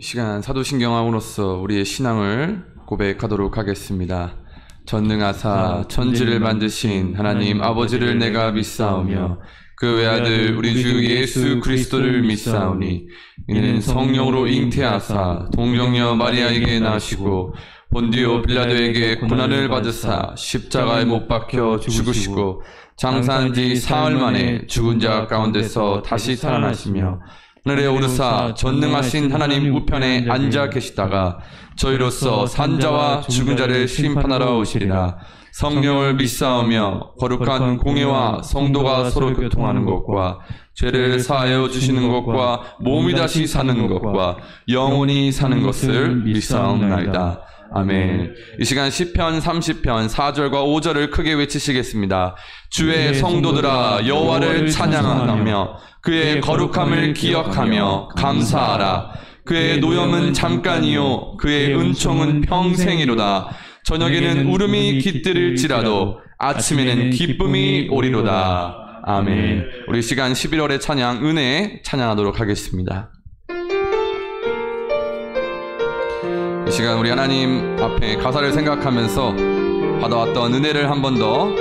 이 시간 사도신경함으로써 우리의 신앙을 고백하도록 하겠습니다. 전능하사 천지를 만드신 하나님 아버지를 내가 믿사오며 그 외아들 우리 주 예수 그리스도를 믿사오니 이는 성령으로 잉태하사 동정녀 마리아에게 나시고 본디오 빌라도에게 고난을 받으사 십자가에 못 박혀 죽으시고 장사한 지 사흘 만에 죽은 자 가운데서 다시 살아나시며 하늘에 오르사 전능하신 하나님 우편에 앉아 계시다가 저희로서 산자와 죽은 자를 심판하러 오시리라. 성령을 믿사오며 거룩한 공예와 성도가 서로 교통하는 것과 죄를 사하여 주시는 것과 몸이 다시 사는 것과 영원히 사는 것을 믿사옵나이다. 아멘. 이 시간 시편 30편 4절과 5절을 크게 외치시겠습니다. 주의 성도들아 여호와를 찬양하며 그의 거룩함을 기억하며 감사하라. 그의 노염은 잠깐이요 그의 은총은 평생이로다. 저녁에는 울음이 깃들일지라도 아침에는 기쁨이 오리로다. 아멘. 우리 시간 11월의 찬양 은혜 찬양하도록 하겠습니다. 이 시간 우리 하나님 앞에 가사를 생각하면서 받아왔던 은혜를 한 번 더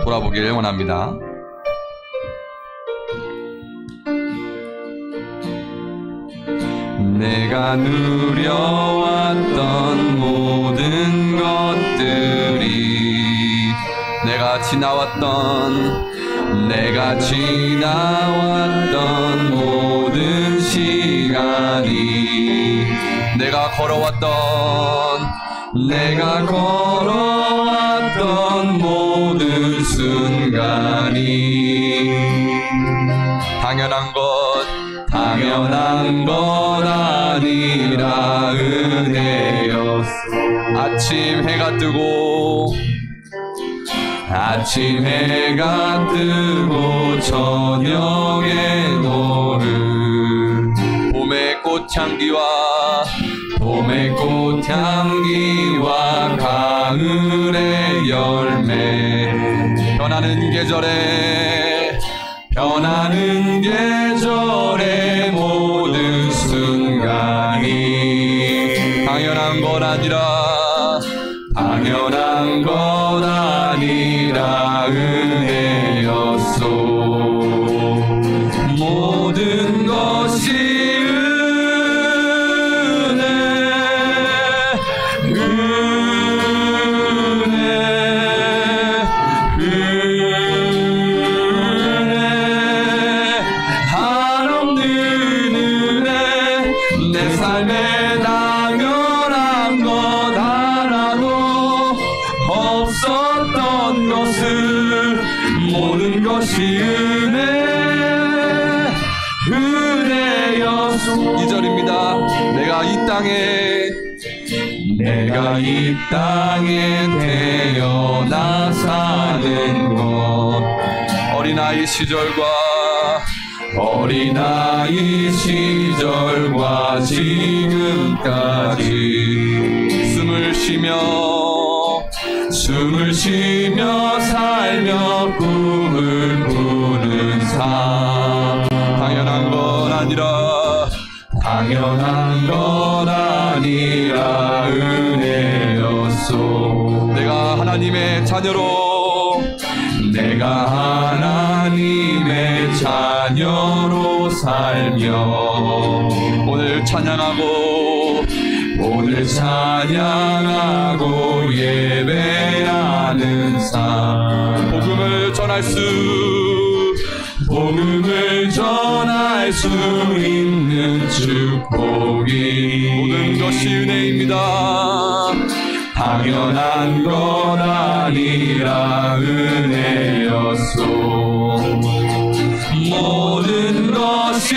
돌아보길 원합니다. 내가 누려왔던 모든 것들이 내가 지나왔던 모든 시간이 내가 걸어왔던 모든 순간이 당연한 것 아니라 은혜였소. 아침 해가 뜨고 저녁에 노을 봄의 꽃향기와 가을의 열매 변하는 계절의 모든 순간이 당연한 것 아니라 은혜였소. 모든 것이 내가 이 땅에 태어나 사는 것 어린아이 시절과 지금까지 숨을 쉬며 살며 꿈을 꾸는 삶 당연한 것 아니라 은혜였소. 내가 하나님의 자녀로 살며 오늘 찬양하고 예배하는 삶 복음을 전할 수 있는 축복이 모든 것이 은혜입니다. 당연한 것 아니라 은혜였소. 모든 것이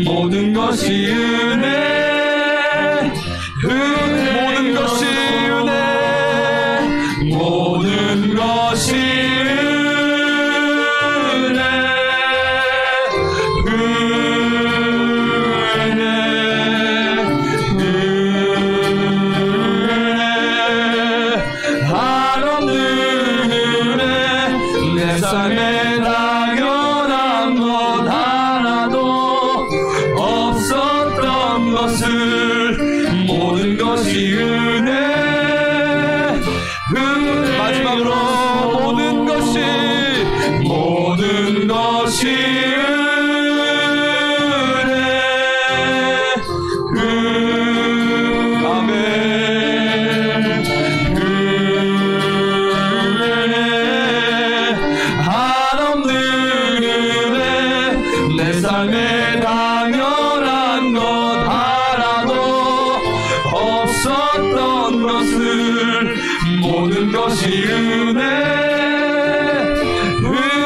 모든 것이 은혜 모든 것이 모든 것이 은혜. 마지막으로 모든 것이 삶에 당연한 것 하나도 없었던 것을 모든 것이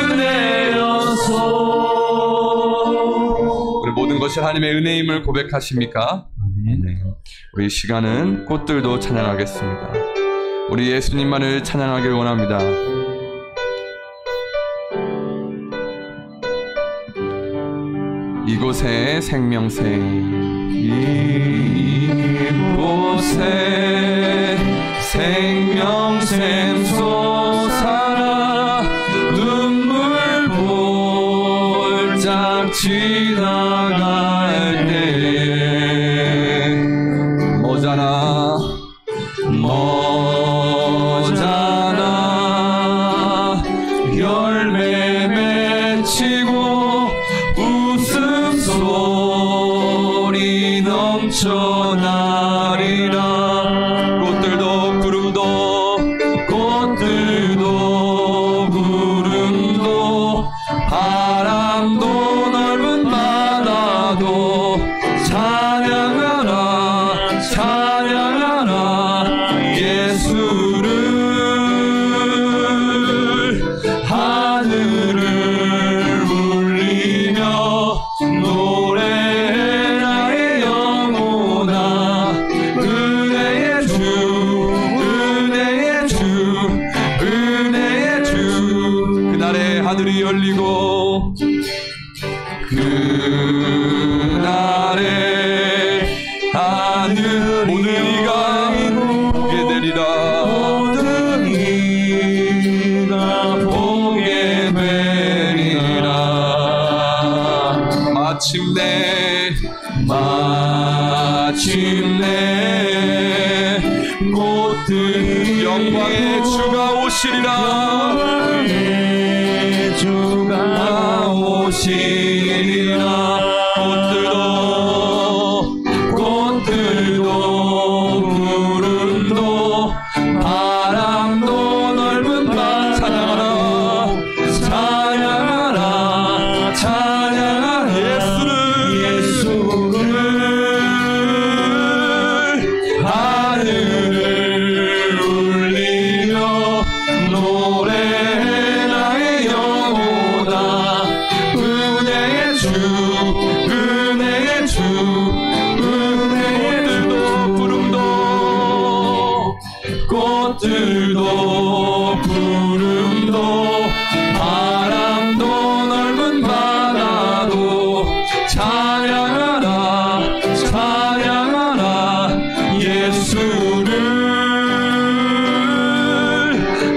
은혜여서. 우리 모든 것이 하나님의 은혜임을 고백하십니까? 네. 우리 이 시간은 꽃들도 찬양하겠습니다. 우리 예수님만을 찬양하길 원합니다. 이곳에 생명새, 이곳에 생명샘 솟아라. 눈물 볼짝 지나갈 때에 머잖아 열매 맺히고 웃음소리 넘쳐나리라. 꽃들도 구름도 바람도 넓은 바다도 찬양하라 예수를. 하늘을 울리며 노래해 나의 영혼아. 은혜의 주 그날에 하늘이 열리고 그날에 하늘 모든 이가 보게 되리라. 모든 이가 보게 되리라. 마침내 꽃들 영광의 주가 오시리라. 꽃들도 구름도 바람도 넓은 바다 찬양하라 예수를. 하늘을 울리며 노래해 나의 영혼아. 은혜의 주 꽃들도 구름도 바람도 넓은 바다도 찬양하라 예수를.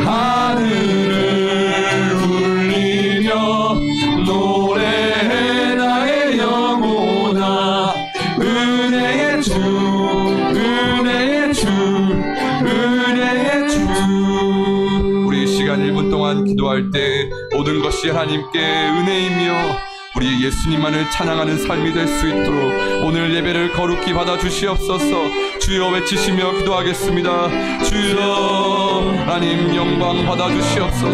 하늘을 울리며 노래해 나의 영혼아. 은혜의 주 우리 시간 1분 동안 기도할 때 모든 것이 하나님께 은혜이며 우리 예수님만을 찬양하는 삶이 될 수 있도록 오늘 예배를 거룩히 받아 주시옵소서. 주여 외치시며 기도하겠습니다. 주여 하나님 영광 받아 주시옵소서.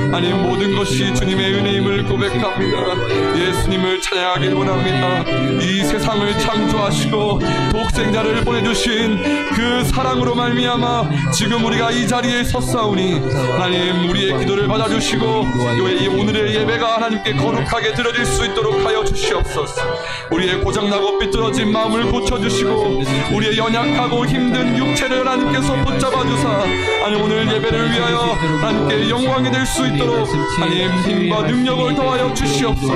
하나님 모든 것이 주님의 은혜임을 고백합니다. 예수님을 찬양하길 원합니다. 이 세상을 창조하시고 독생자를 보내주신 그 사랑으로 말미암아 지금 우리가 이 자리에 섰사오니 하나님 우리의 기도를 받아주시고 오늘의 예배가 하나님께 거룩하게 드려질 수 있도록 하여 주시옵소서. 우리의 고장나고 삐뚤어진 마음을 고쳐주시고 우리의 연약하고 힘든 육체를 하나님께서 붙잡아주사 하나님 오늘 예배를 위하여 하나님께 영광이 될 수 있도록 하나님 힘과 능력을 더하여 주시옵소서.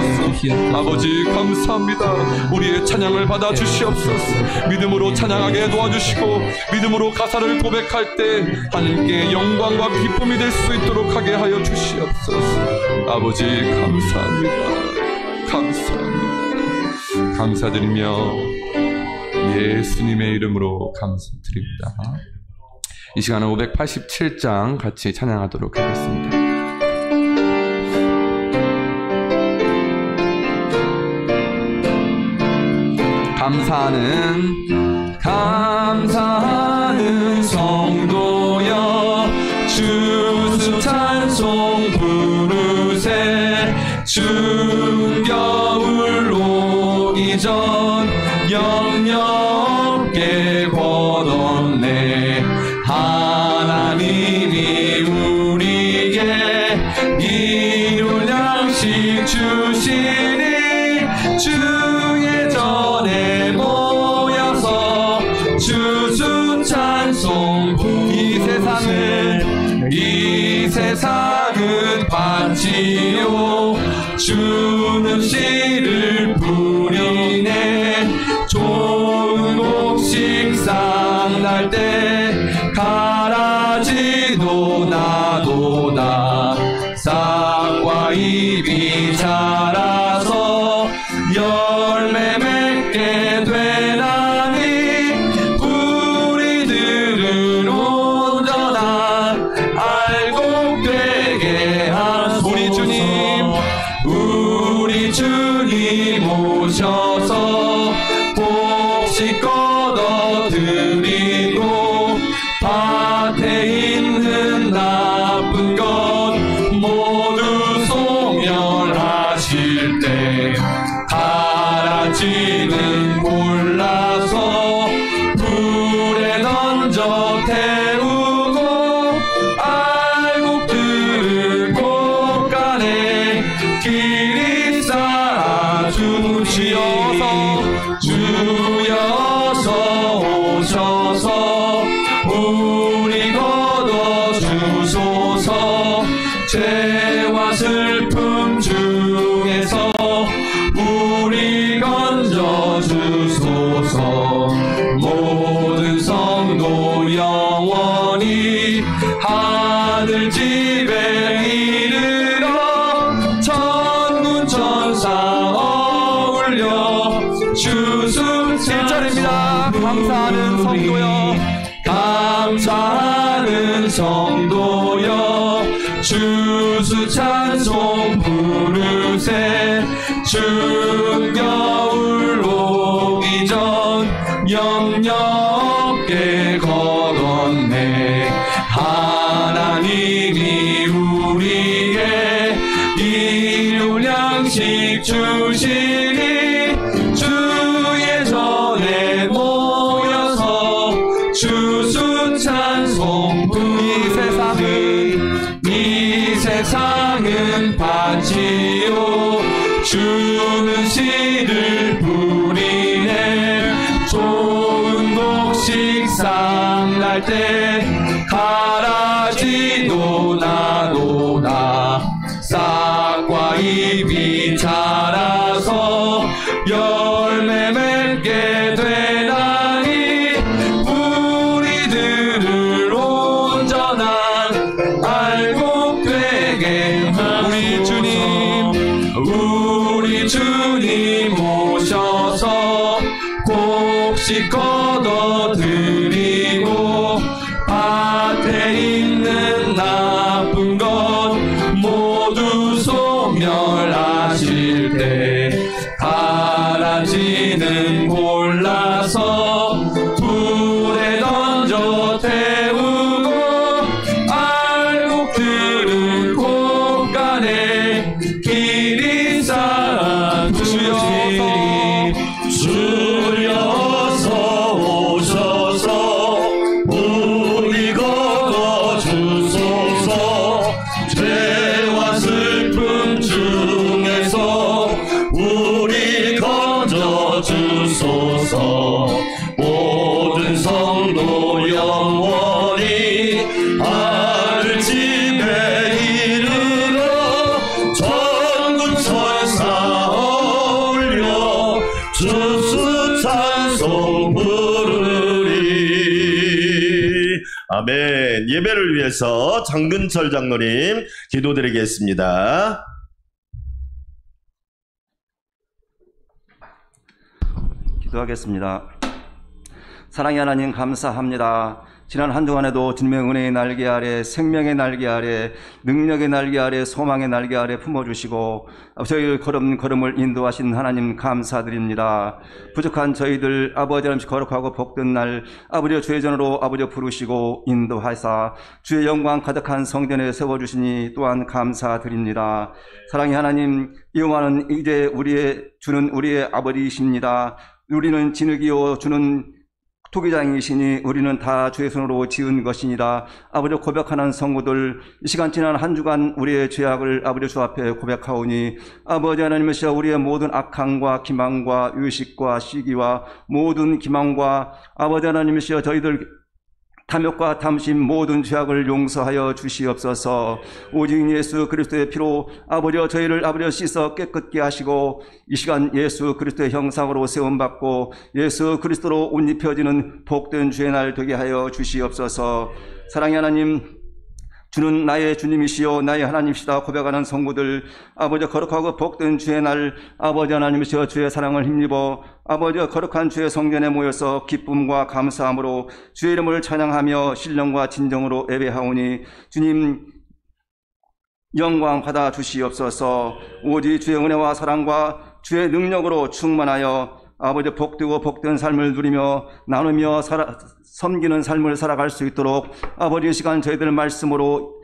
아버지 감사합니다. 우리의 찬양을 받아 주시옵소서. 믿음으로 찬양하게 도와주시고 믿음으로 가사를 고백할 때 하나님께 영광과 기쁨이 될 수 있도록 하게 하여 주시옵소서. 아버지 감사합니다. 감사드리며 예수님의 이름으로 감사드립니다. 이 시간은 587장 같이 찬양하도록 하겠습니다. 감사하는 성도여 주수 찬송 부르세. 추운 겨울 오기 전 영영께 거뒀네. 하나님이 우리에게 이룰 양식 주시니 주의 전에 모여서 주수 찬송 이 세상은 반지요 주는 씨를 뿌리네. 좋은 곡식 쌍날 때 가라지도 나도다. 싹과 잎이 자라서 열매 맺게 되나니 우리들은 온전한 알곡되게 하소서. 우리 주님 오셔서 곡식 걷어들이고 밭에 있는 나쁜 것 모두 소멸하실 때 가라지는 골라서 불에 던져 태우고 알곡들은 곳간에 길이 쌓아 주시어서 주여서 오셔서 우리 거둬 주소서. 죄와 슬픔 중에서 우리 건져 주소서. 모든 성도 영원히 하늘 집에 이르러 천군 천사 어울려 주수 1절입니다. 감사하는 성도여 감사하는 성도여 주수 찬송 부르세. 추운 겨울 오기 전 영영께 거뒀네. 하나님이 우리에게 이룰 양식 주시니 주의 전에 모여서 주수 찬송 이 세상은 반지요 주는 씨를 뿌리네. 좋은 곡식 쌍날 때 가라지도 나도다. 싹과 잎이 자라서 열매 맺게 되나니 우리들을 온전한 알곡되게 우리 주님 오셔서 곡식 걷어들이고 밭에 있는 나쁜 것 모두 소멸하실 때 가라지는 골라서 불에 던져 태우고 알곡들은 곳간에 길이 쌓아 주여서 오셔서 우리 거둬 주소서. 죄와 슬픔 중에서 우리 거둬 주소서. 모든 성도 영원히 하늘 집에 이르러 천군 천사 어울려 주수 찬송 부르리. 아멘. 예배를 위해서 장근철 장로님 기도드리겠습니다. 기도하겠습니다. 사랑의 하나님 감사합니다. 지난 한 주간에도 주님의 은혜의 날개 아래, 생명의 날개 아래, 능력의 날개 아래, 소망의 날개 아래 품어주시고 저희 걸음을 인도하신 하나님 감사드립니다. 부족한 저희들 아버지 하나님 거룩하고 복된 날 아버지 주의 전으로 아버지 부르시고 인도하사 주의 영광 가득한 성전에 세워주시니 또한 감사드립니다. 사랑의 하나님, 여호와는 이제 주는 우리의 아버지이십니다. 우리는 진흙이요 주는 토기장이시니 우리는 다 주의 손으로 지은 것이니라. 아버지 고백하는 성도들, 이 시간 지난 한 주간 우리의 죄악을 아버지 주 앞에 고백하오니 아버지 하나님이시여 우리의 모든 악함과 기망과 의식과 시기와 모든 기망과 아버지 하나님이시여 저희들 탐욕과 탐심 모든 죄악을 용서하여 주시옵소서. 오직 예수 그리스도의 피로 아버지여 저희를 아버지여 씻어 깨끗게 하시고 이 시간 예수 그리스도의 형상으로 세움받고 예수 그리스도로 옷 입혀지는 복된 주의 날 되게 하여 주시옵소서. 사랑의 하나님, 주는 나의 주님이시요 나의 하나님이시다 고백하는 성도들 아버지 거룩하고 복된 주의 날 아버지 하나님이시여 주의 사랑을 힘입어 아버지 거룩한 주의 성전에 모여서 기쁨과 감사함으로 주의 이름을 찬양하며 신령과 진정으로 예배하오니 주님 영광 받아 주시옵소서. 오직 주의 은혜와 사랑과 주의 능력으로 충만하여 아버지 복되고 복된 삶을 누리며 나누며 섬기는 삶을 살아갈 수 있도록 아버지 이 시간 저희들 말씀으로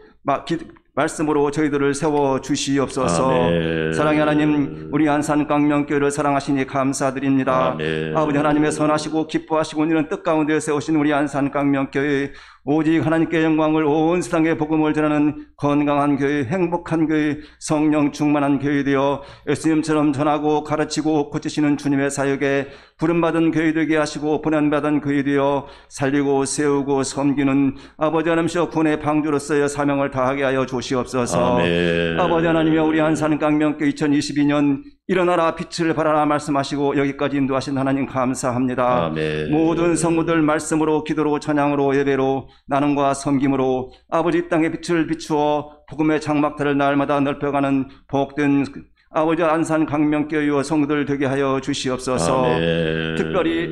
저희들을 세워 주시옵소서. 아멘. 사랑의 하나님, 우리 안산광명교회를 사랑하시니 감사드립니다. 아멘. 아버지 하나님의 선하시고 기뻐하시고 이는 뜻 가운데 세우신 우리 안산광명교회 오직 하나님께 영광을 온 세상에 복음을 전하는 건강한 교회, 행복한 교회, 성령 충만한 교회 되어 예수님처럼 전하고 가르치고 고치시는 주님의 사역에 부름받은 교회 되게 하시고 보냄받은 교회 되어 살리고 세우고 섬기는 아버지 하나님이시여 군의 방주로서의 사명을 다하게 하여 주시옵소서. 아멘. 아버지 하나님이여 우리 안산광명교회 2022년 일어나라 빛을 발하라 말씀하시고 여기까지 인도하신 하나님 감사합니다. 아멘. 모든 성도들 말씀으로 기도로 찬양으로 예배로 나눔과 섬김으로 아버지 이 땅에 빛을 비추어 복음의 장막들을 날마다 넓혀가는 복된 아버지 안산광명교회 성도들 되게 하여 주시옵소서. 아멘. 특별히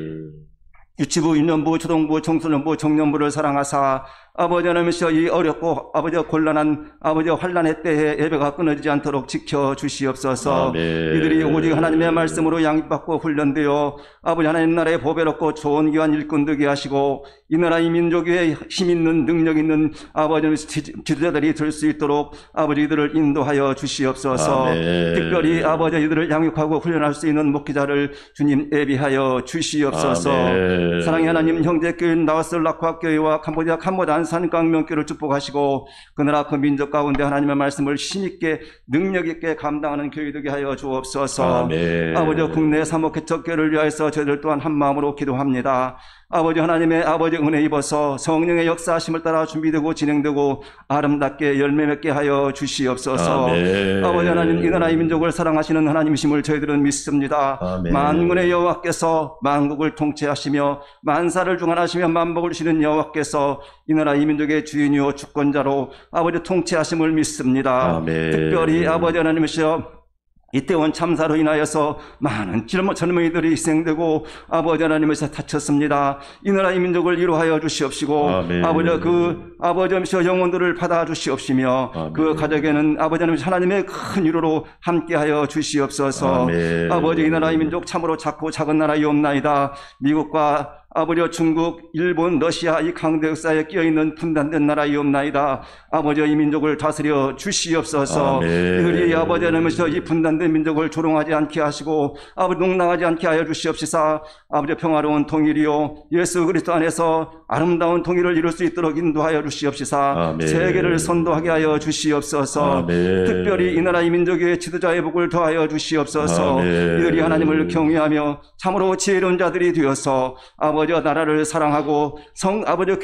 유치부, 유년부, 초등부, 청소년부, 청년부를 사랑하사 아버지 하나님이시여 이 어렵고 아버지 곤란한 아버지 환난의 때에 예배가 끊어지지 않도록 지켜주시옵소서. 아멘. 이들이 오직 하나님의 말씀으로 양육받고 훈련되어 아버지 하나님 나라에 보배롭고 좋은 귀한 일꾼 되게 하시고 이 나라 이 민족에 힘있는 능력 있는 아버지 지도자들이 될 수 있도록 아버지 이들을 인도하여 주시옵소서. 아멘. 특별히 아버지 이들을 양육하고 훈련할 수 있는 목회자를 주님 예비하여 주시옵소서. 아멘. 사랑의 하나님, 형제교회 나와슬 낙화교회와 캄보디아 안산광명교회를 축복하시고 그 나라 그 민족 가운데 하나님의 말씀을 힘있게 능력있게 감당하는 교회 되게 하여 주옵소서. 아멘. 아버지 국내 사목개척교회를 위하여서 저희들 또한 한마음으로 기도합니다. 아버지 하나님의 아버지 은혜 입어서 성령의 역사하심을 따라 준비되고 진행되고 아름답게 열매 맺게 하여 주시옵소서. 아멘. 아버지 하나님, 이 나라 이 민족을 사랑하시는 하나님이심을 저희들은 믿습니다. 아멘. 만군의 여호와께서 만국을 통치하시며 만사를 중환하시며 만복을 주시는 여호와께서 이 나라 이 민족의 주인이요 주권자로 아버지 통치하심을 믿습니다. 아멘. 특별히 아버지 하나님이시여 이태원 참사로 인하여서 많은 젊은이들이 희생되고 아버지 하나님께서 다쳤습니다. 이 나라 이 민족을 위로하여 주시옵시고 아멘. 아버지 하나님께서 영혼들을 받아 주시옵시며 아멘. 그 가족에는 아버지 하나님의 큰 위로로 함께하여 주시옵소서. 아멘. 아버지 이 나라 이 민족 참으로 작고 작은 나라이옵나이다. 미국과 아버지 중국, 일본, 러시아 이 강대 역사에 끼어있는 분단된 나라이옵나이다. 아버지 이 민족을 다스려 주시옵소서. 이들이 아버지 하나님께서 이 분단된 민족을 조롱하지 않게 하시고 아버지 농락하지 않게 하여 주시옵시사. 아버지 평화로운 통일이요 예수 그리스도 안에서 아름다운 통일을 이룰 수 있도록 인도하여 주시옵시사. 아멘. 세계를 선도하게 하여 주시옵소서. 아멘. 특별히 이 나라 이 민족의 지도자의 복을 더하여 주시옵소서. 아멘. 이들이 하나님을 경외하며 참으로 지혜로운 자들이 되어서 아버지 나라를 사랑하고 아버지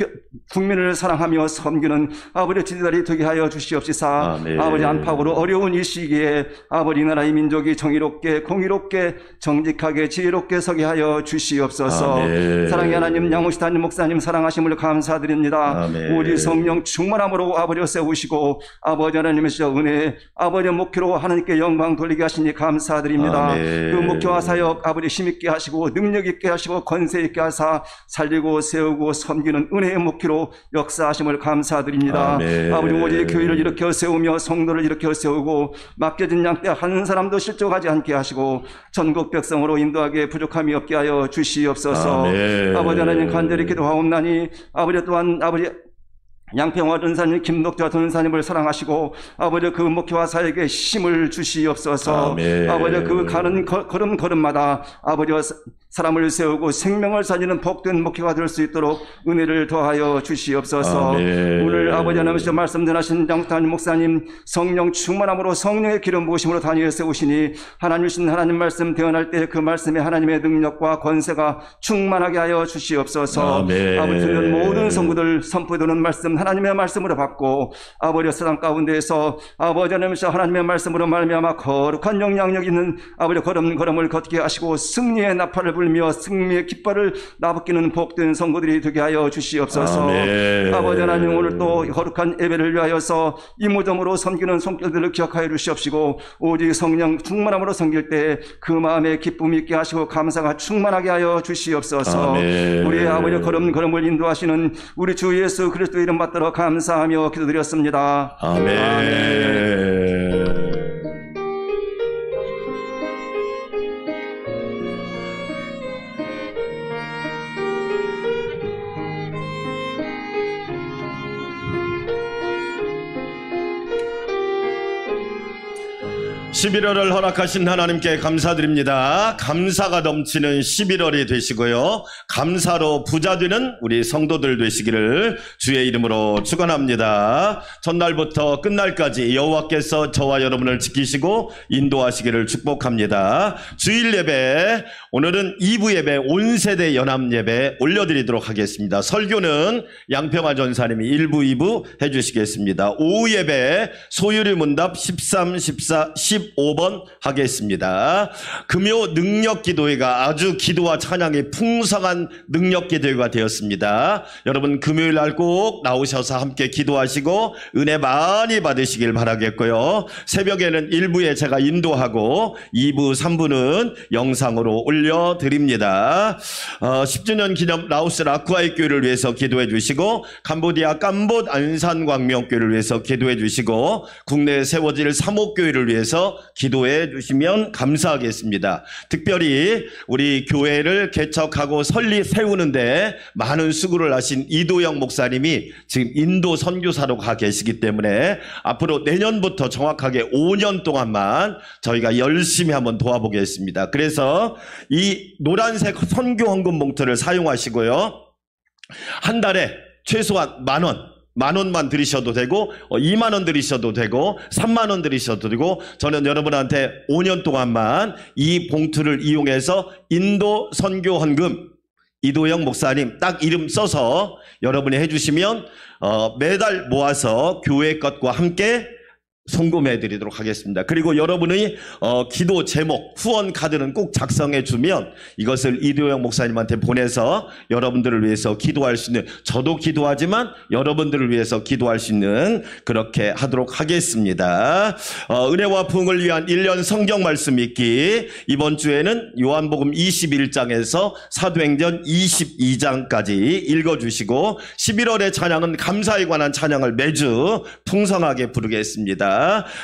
국민을 사랑하며 섬기는 아버지 지도자들이 되게 하여 주시옵시사. 아멘. 아버지 안팎으로 어려운 이 시기에 아버지 이 나라 이 민족이 정의롭게 공의롭게 정직하게 지혜롭게 서게 하여 주시옵소서. 아멘. 사랑의 하나님, 양호시다님 목사님 사랑하심을 감사드립니다. 아멘. 우리 성령 충만함으로 아버지 세우시고 아버지 하나님이시여 은혜 아버지 목회로 하나님께 영광 돌리게 하시니 감사드립니다. 아멘. 그 목회와 사역 아버지 힘있게 하시고 능력 있게 하시고 권세 있게 하사 하사 살리고 세우고 섬기는 은혜의 목회로 역사하심을 감사드립니다. 아멘. 아버지 오직 교회를 일으켜 세우며 성도를 일으켜 세우고 맡겨진 양떼 한 사람도 실족하지 않게 하시고 전국 백성으로 인도하게 부족함이 없게 하여 주시옵소서. 아멘. 아버지 하나님 간절히 기도하옵나니 아버지 또한 아버지 양평화 전사님, 김덕자 전사님을 사랑하시고 아버지 그 목회와 사역에 힘을 주시옵소서. 아멘. 아버지 그 가는 걸음걸음마다 아버지 사람을 세우고 생명을 살리는 복된 목회가 될 수 있도록 은혜를 더하여 주시옵소서. 아멘. 오늘 아버지 하나님께서 말씀 전하신 장탄 목사님 성령 충만함으로 성령의 기름 부으심으로 다니엘 세우시니 하나님이신 하나님 말씀 대언할 때 그 말씀에 하나님의 능력과 권세가 충만하게 하여 주시옵소서. 아멘. 아버지 주는 모든 성구들 선포되는 말씀 하나님의 말씀으로 받고 아버지 세상 가운데에서 아버지 하나님께서 하나님의 말씀으로 말미암아 거룩한 영향력 있는 아버지 걸음을 걷게 하시고 승리의 나팔을 불며 승리의 깃발을 나부끼는 복된 성도들이 되게 하여 주시옵소서. 아멘. 아버지 하나님 오늘 또 거룩한 예배를 위하여서 이무점으로 섬기는 손길들을 기억하여 주시옵시고 오직 성령 충만함으로 섬길 때 그 마음에 기쁨이 있게 하시고 감사가 충만하게 하여 주시옵소서. 아멘. 우리의 아버지 걸음을 인도하시는 우리 주 예수 그리스도 이름 받들어 감사하며 기도드렸습니다. 아멘. 아멘. 11월을 허락하신 하나님께 감사드립니다. 감사가 넘치는 11월이 되시고요. 감사로 부자 되는 우리 성도들 되시기를 주의 이름으로 축원합니다. 첫날부터 끝날까지 여호와께서 저와 여러분을 지키시고 인도하시기를 축복합니다. 주일 예배, 오늘은 2부 예배 온세대 연합 예배 올려드리도록 하겠습니다. 설교는 양평화 전사님이 1부, 2부 해주시겠습니다. 오후 예배 소유리 문답 13, 14, 15번 하겠습니다. 금요 능력기도회가 아주 기도와 찬양이 풍성한 능력기도회가 되었습니다. 여러분 금요일 날 꼭 나오셔서 함께 기도하시고 은혜 많이 받으시길 바라겠고요. 새벽에는 1부에 제가 인도하고 2부, 3부는 영상으로 올려드립니다. 10주년 기념 라오스 라쿠아이 교회를 위해서 기도해 주시고 캄보디아 캄봇 안산광명교회를 위해서 기도해 주시고 국내에 세워질 사목교회를 위해서 기도해 주시면 감사하겠습니다. 특별히 우리 교회를 개척하고 설립 세우는데 많은 수고를 하신 이도영 목사님이 지금 인도 선교사로 가 계시기 때문에 앞으로 내년부터 정확하게 5년 동안만 저희가 열심히 한번 도와보겠습니다. 그래서 이 노란색 선교 헌금 봉투를 사용하시고요. 한 달에 최소한 만 원만 드리셔도 되고 2만 원 드리셔도 되고 3만 원 드리셔도 되고 저는 여러분한테 5년 동안만 이 봉투를 이용해서 인도 선교 헌금 이도영 목사님 딱 이름 써서 여러분이 해주시면 매달 모아서 교회 것과 함께 송금해 드리도록 하겠습니다. 그리고 여러분의 기도 제목, 후원 카드는 꼭 작성해 주면 이것을 이도영 목사님한테 보내서 여러분들을 위해서 기도할 수 있는, 저도 기도하지만 여러분들을 위해서 기도할 수 있는 그렇게 하도록 하겠습니다. 은혜와 부흥을 위한 1년 성경 말씀 읽기, 이번 주에는 요한복음 21장에서 사도행전 22장까지 읽어주시고 11월의 찬양은 감사에 관한 찬양을 매주 풍성하게 부르겠습니다.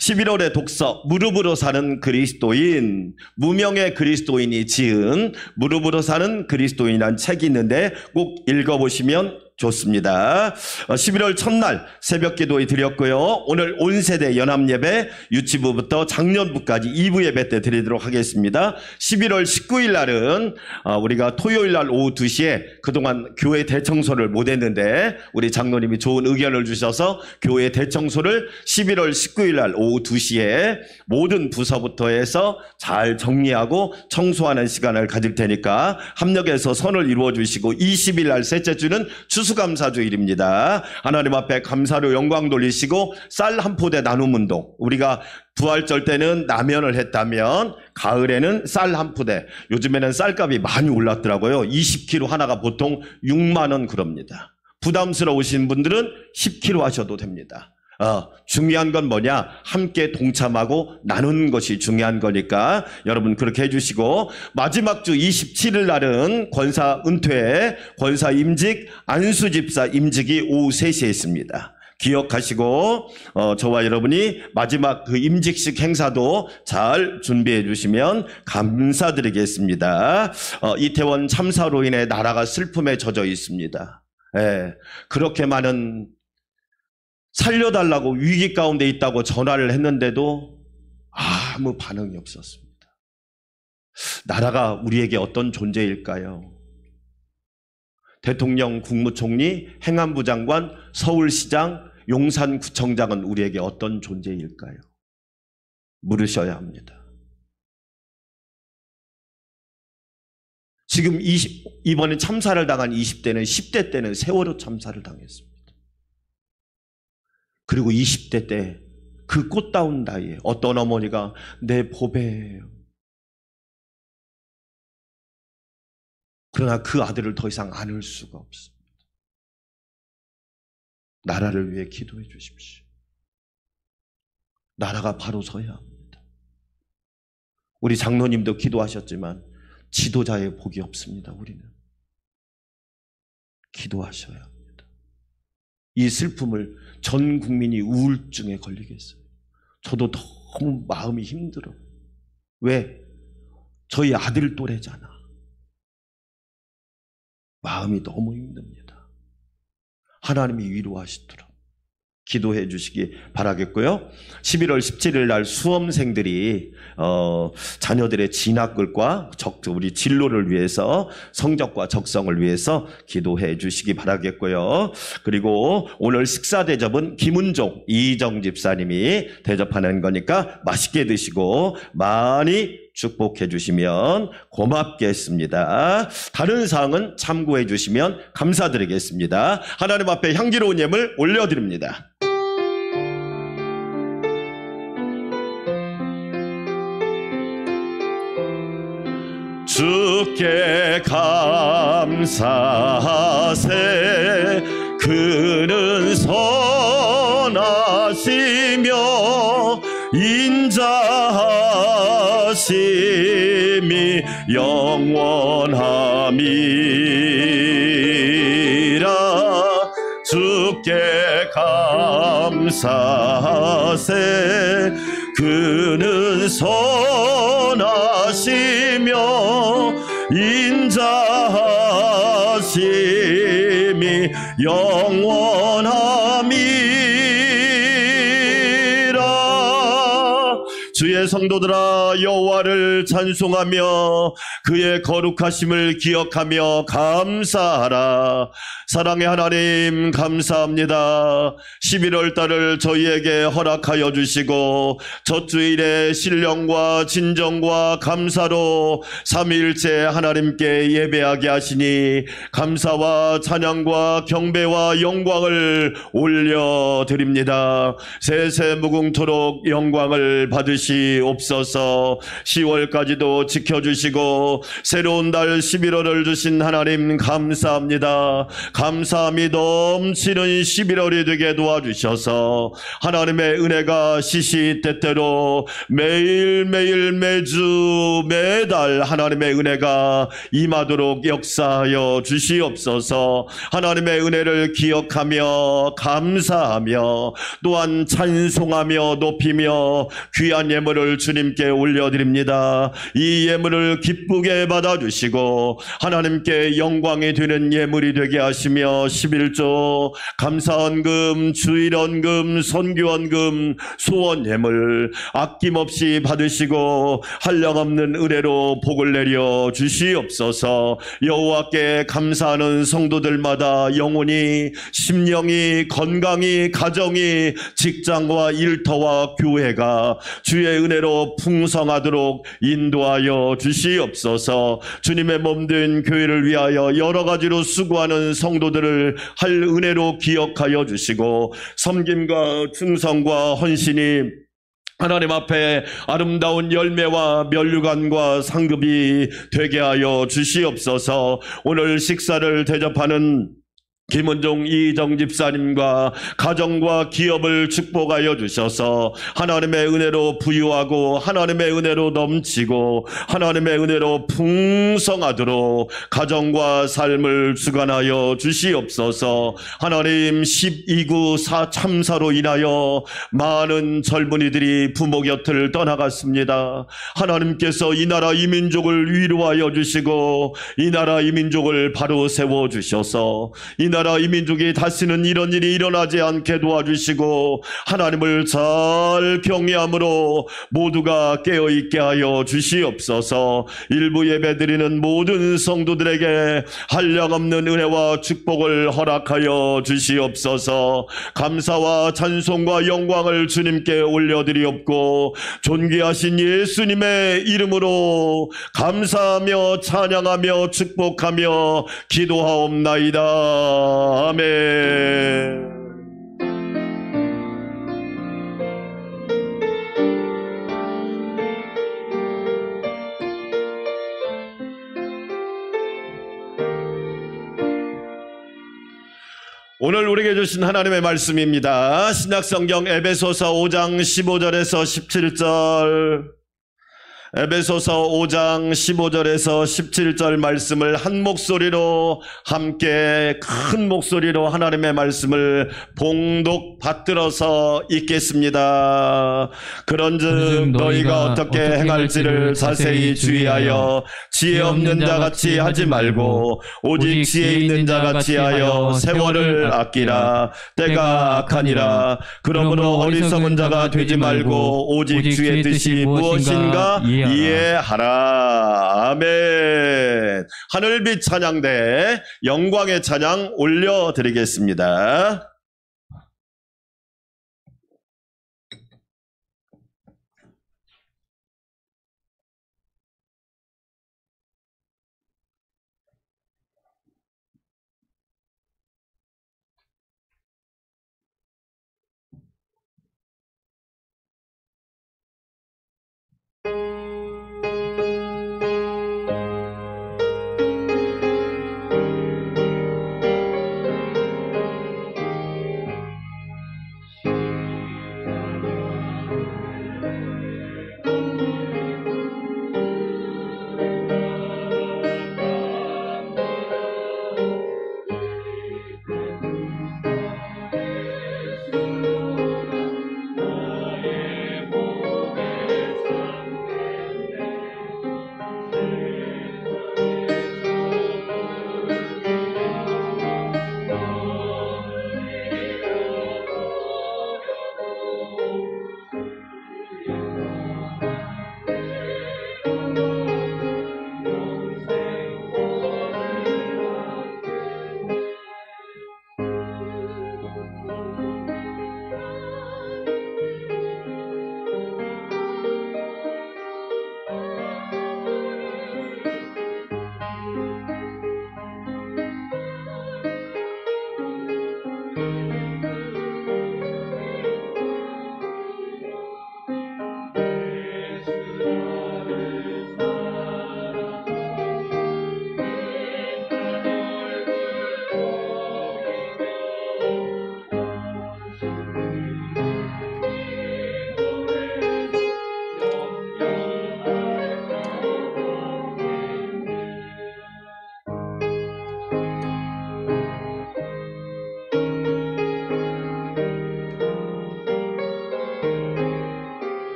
11월의 독서, 무릎으로 사는 그리스도인, 무명의 그리스도인이 지은 무릎으로 사는 그리스도인이라는 책이 있는데 꼭 읽어보시면 좋습니다. 11월 첫날 새벽 기도에 드렸고요. 오늘 온세대 연합예배 유치부부터 장년부까지 2부 예배 때 드리도록 하겠습니다. 11월 19일 날은 우리가 토요일 날 오후 2시에 그동안 교회 대청소를 못했는데 우리 장로님이 좋은 의견을 주셔서 교회 대청소를 11월 19일 날 오후 2시에 모든 부서부터 해서 잘 정리하고 청소하는 시간을 가질 테니까 합력해서 선을 이루어 주시고 20일 날 셋째 주는 추수감사주일입니다. 하나님 앞에 감사로 영광 돌리시고 쌀 한 포대 나눔 운동, 우리가 부활절 때는 라면을 했다면 가을에는 쌀 한 포대, 요즘에는 쌀값이 많이 올랐더라고요. 20kg 하나가 보통 6만 원 그럽니다. 부담스러우신 분들은 10kg 하셔도 됩니다. 중요한 건 뭐냐? 함께 동참하고 나누는 것이 중요한 거니까 여러분 그렇게 해주시고, 마지막 주 27일 날은 권사 은퇴, 권사 임직, 안수집사 임직이 오후 3시에 있습니다. 기억하시고 저와 여러분이 마지막 그 임직식 행사도 잘 준비해 주시면 감사드리겠습니다. 이태원 참사로 인해 나라가 슬픔에 젖어 있습니다. 그렇게 많은 살려달라고 위기 가운데 있다고 전화를 했는데도 아무 반응이 없었습니다. 나라가 우리에게 어떤 존재일까요? 대통령, 국무총리, 행안부 장관, 서울시장, 용산구청장은 우리에게 어떤 존재일까요? 물으셔야 합니다. 지금 이번에 참사를 당한 20대는 10대 때는 세월호 참사를 당했습니다. 그리고 20대 때 그 꽃다운 나이에 어떤 어머니가 내 보배예요. 그러나 그 아들을 더 이상 안을 수가 없습니다. 나라를 위해 기도해 주십시오. 나라가 바로 서야 합니다. 우리 장로님도 기도하셨지만 지도자의 복이 없습니다. 우리는 기도하셔야 합니다. 이 슬픔을 전 국민이 우울증에 걸리겠어요. 저도 너무 마음이 힘들어요. 왜? 저희 아들 또래잖아. 마음이 너무 힘듭니다. 하나님이 위로하시도록 기도해 주시기 바라겠고요. 11월 17일 날 수험생들이 자녀들의 진학과 우리 진로를 위해서, 성적과 적성을 위해서 기도해 주시기 바라겠고요. 그리고 오늘 식사 대접은 김은종, 이정 집사님이 대접하는 거니까 맛있게 드시고 많이 축복해 주시면 고맙겠습니다. 다른 사항은 참고해 주시면 감사드리겠습니다. 하나님 앞에 향기로운 예물 올려드립니다. 주께 감사하세. 그는 선하시며 인자하심이 영원함이라. 주께 감사하세. 그는 선하시며 인자하심이 영원함이라. 주의 성도들아, 여호와를 찬송하며 그의 거룩하심을 기억하며 감사하라. 사랑의 하나님, 감사합니다. 11월 달을 저희에게 허락하여 주시고 첫 주일에 신령과 진정과 감사로 삼위일체 하나님께 예배하게 하시니 감사와 찬양과 경배와 영광을 올려드립니다. 세세무궁토록 영광을 받으시옵소서. 10월까지도 지켜주시고 새로운 달 11월을 주신 하나님 감사합니다. 감사함이 넘치는 11월이 되게 도와주셔서 하나님의 은혜가 시시때때로 매일매일 매주 매달 하나님의 은혜가 임하도록 역사하여 주시옵소서. 하나님의 은혜를 기억하며 감사하며 또한 찬송하며 높이며 귀한 예물을 주님께 올려드립니다. 이 예물을 기쁘게 받아주시고 하나님께 영광이 되는 예물이 되게 하시며 11조 감사헌금, 주일헌금, 선교헌금, 소원예물 아낌없이 받으시고 한량없는 은혜로 복을 내려 주시옵소서. 여호와께 감사하는 성도들마다 영혼이, 심령이, 건강이, 가정이, 직장과 일터와 교회가 주의 은혜로 풍성하도록 인도하여 주시옵소서. 주님의 몸된 교회를 위하여 여러 가지로 수고하는 성도들을 할 은혜로 기억하여 주시고 섬김과 충성과 헌신이 하나님 앞에 아름다운 열매와 면류관과 상급이 되게 하여 주시옵소서. 오늘 식사를 대접하는 김은종 이정 집사님과 가정과 기업을 축복하여 주셔서 하나님의 은혜로 부유하고 하나님의 은혜로 넘치고 하나님의 은혜로 풍성하도록 가정과 삶을 주관하여 주시옵소서. 하나님 12구 참사로 인하여 많은 젊은이들이 부모 곁을 떠나갔습니다. 하나님께서 이 나라 이 민족을 위로하여 주시고 이 나라 이 민족을 바로 세워주셔서 이 나라 이 민족이 다시는 이런 일이 일어나지 않게 도와주시고 하나님을 잘 경외함으로 모두가 깨어있게 하여 주시옵소서. 일부 예배드리는 모든 성도들에게 한량없는 은혜와 축복을 허락하여 주시옵소서. 감사와 찬송과 영광을 주님께 올려드리옵고 존귀하신 예수님의 이름으로 감사하며 찬양하며 축복하며 기도하옵나이다. 아멘. 오늘 우리에게 주신 하나님의 말씀입니다. 신약성경 에베소서 5장 15절에서 17절, 에베소서 5장 15절에서 17절 말씀을 한 목소리로 함께 큰 목소리로 하나님의 말씀을 봉독 받들어서 읽겠습니다. 그런즉 너희가 어떻게 행할지를 자세히 주의하여 지혜 없는 자같이 하지 말고 오직 지혜 있는 자같이 하여 세월을 아끼라. 때가 악하니라. 그러므로 어리석은 자가 되지 말고 오직 주의 뜻이 무엇인가 이해하라. 아멘. 하늘빛 찬양대 영광의 찬양 올려드리겠습니다.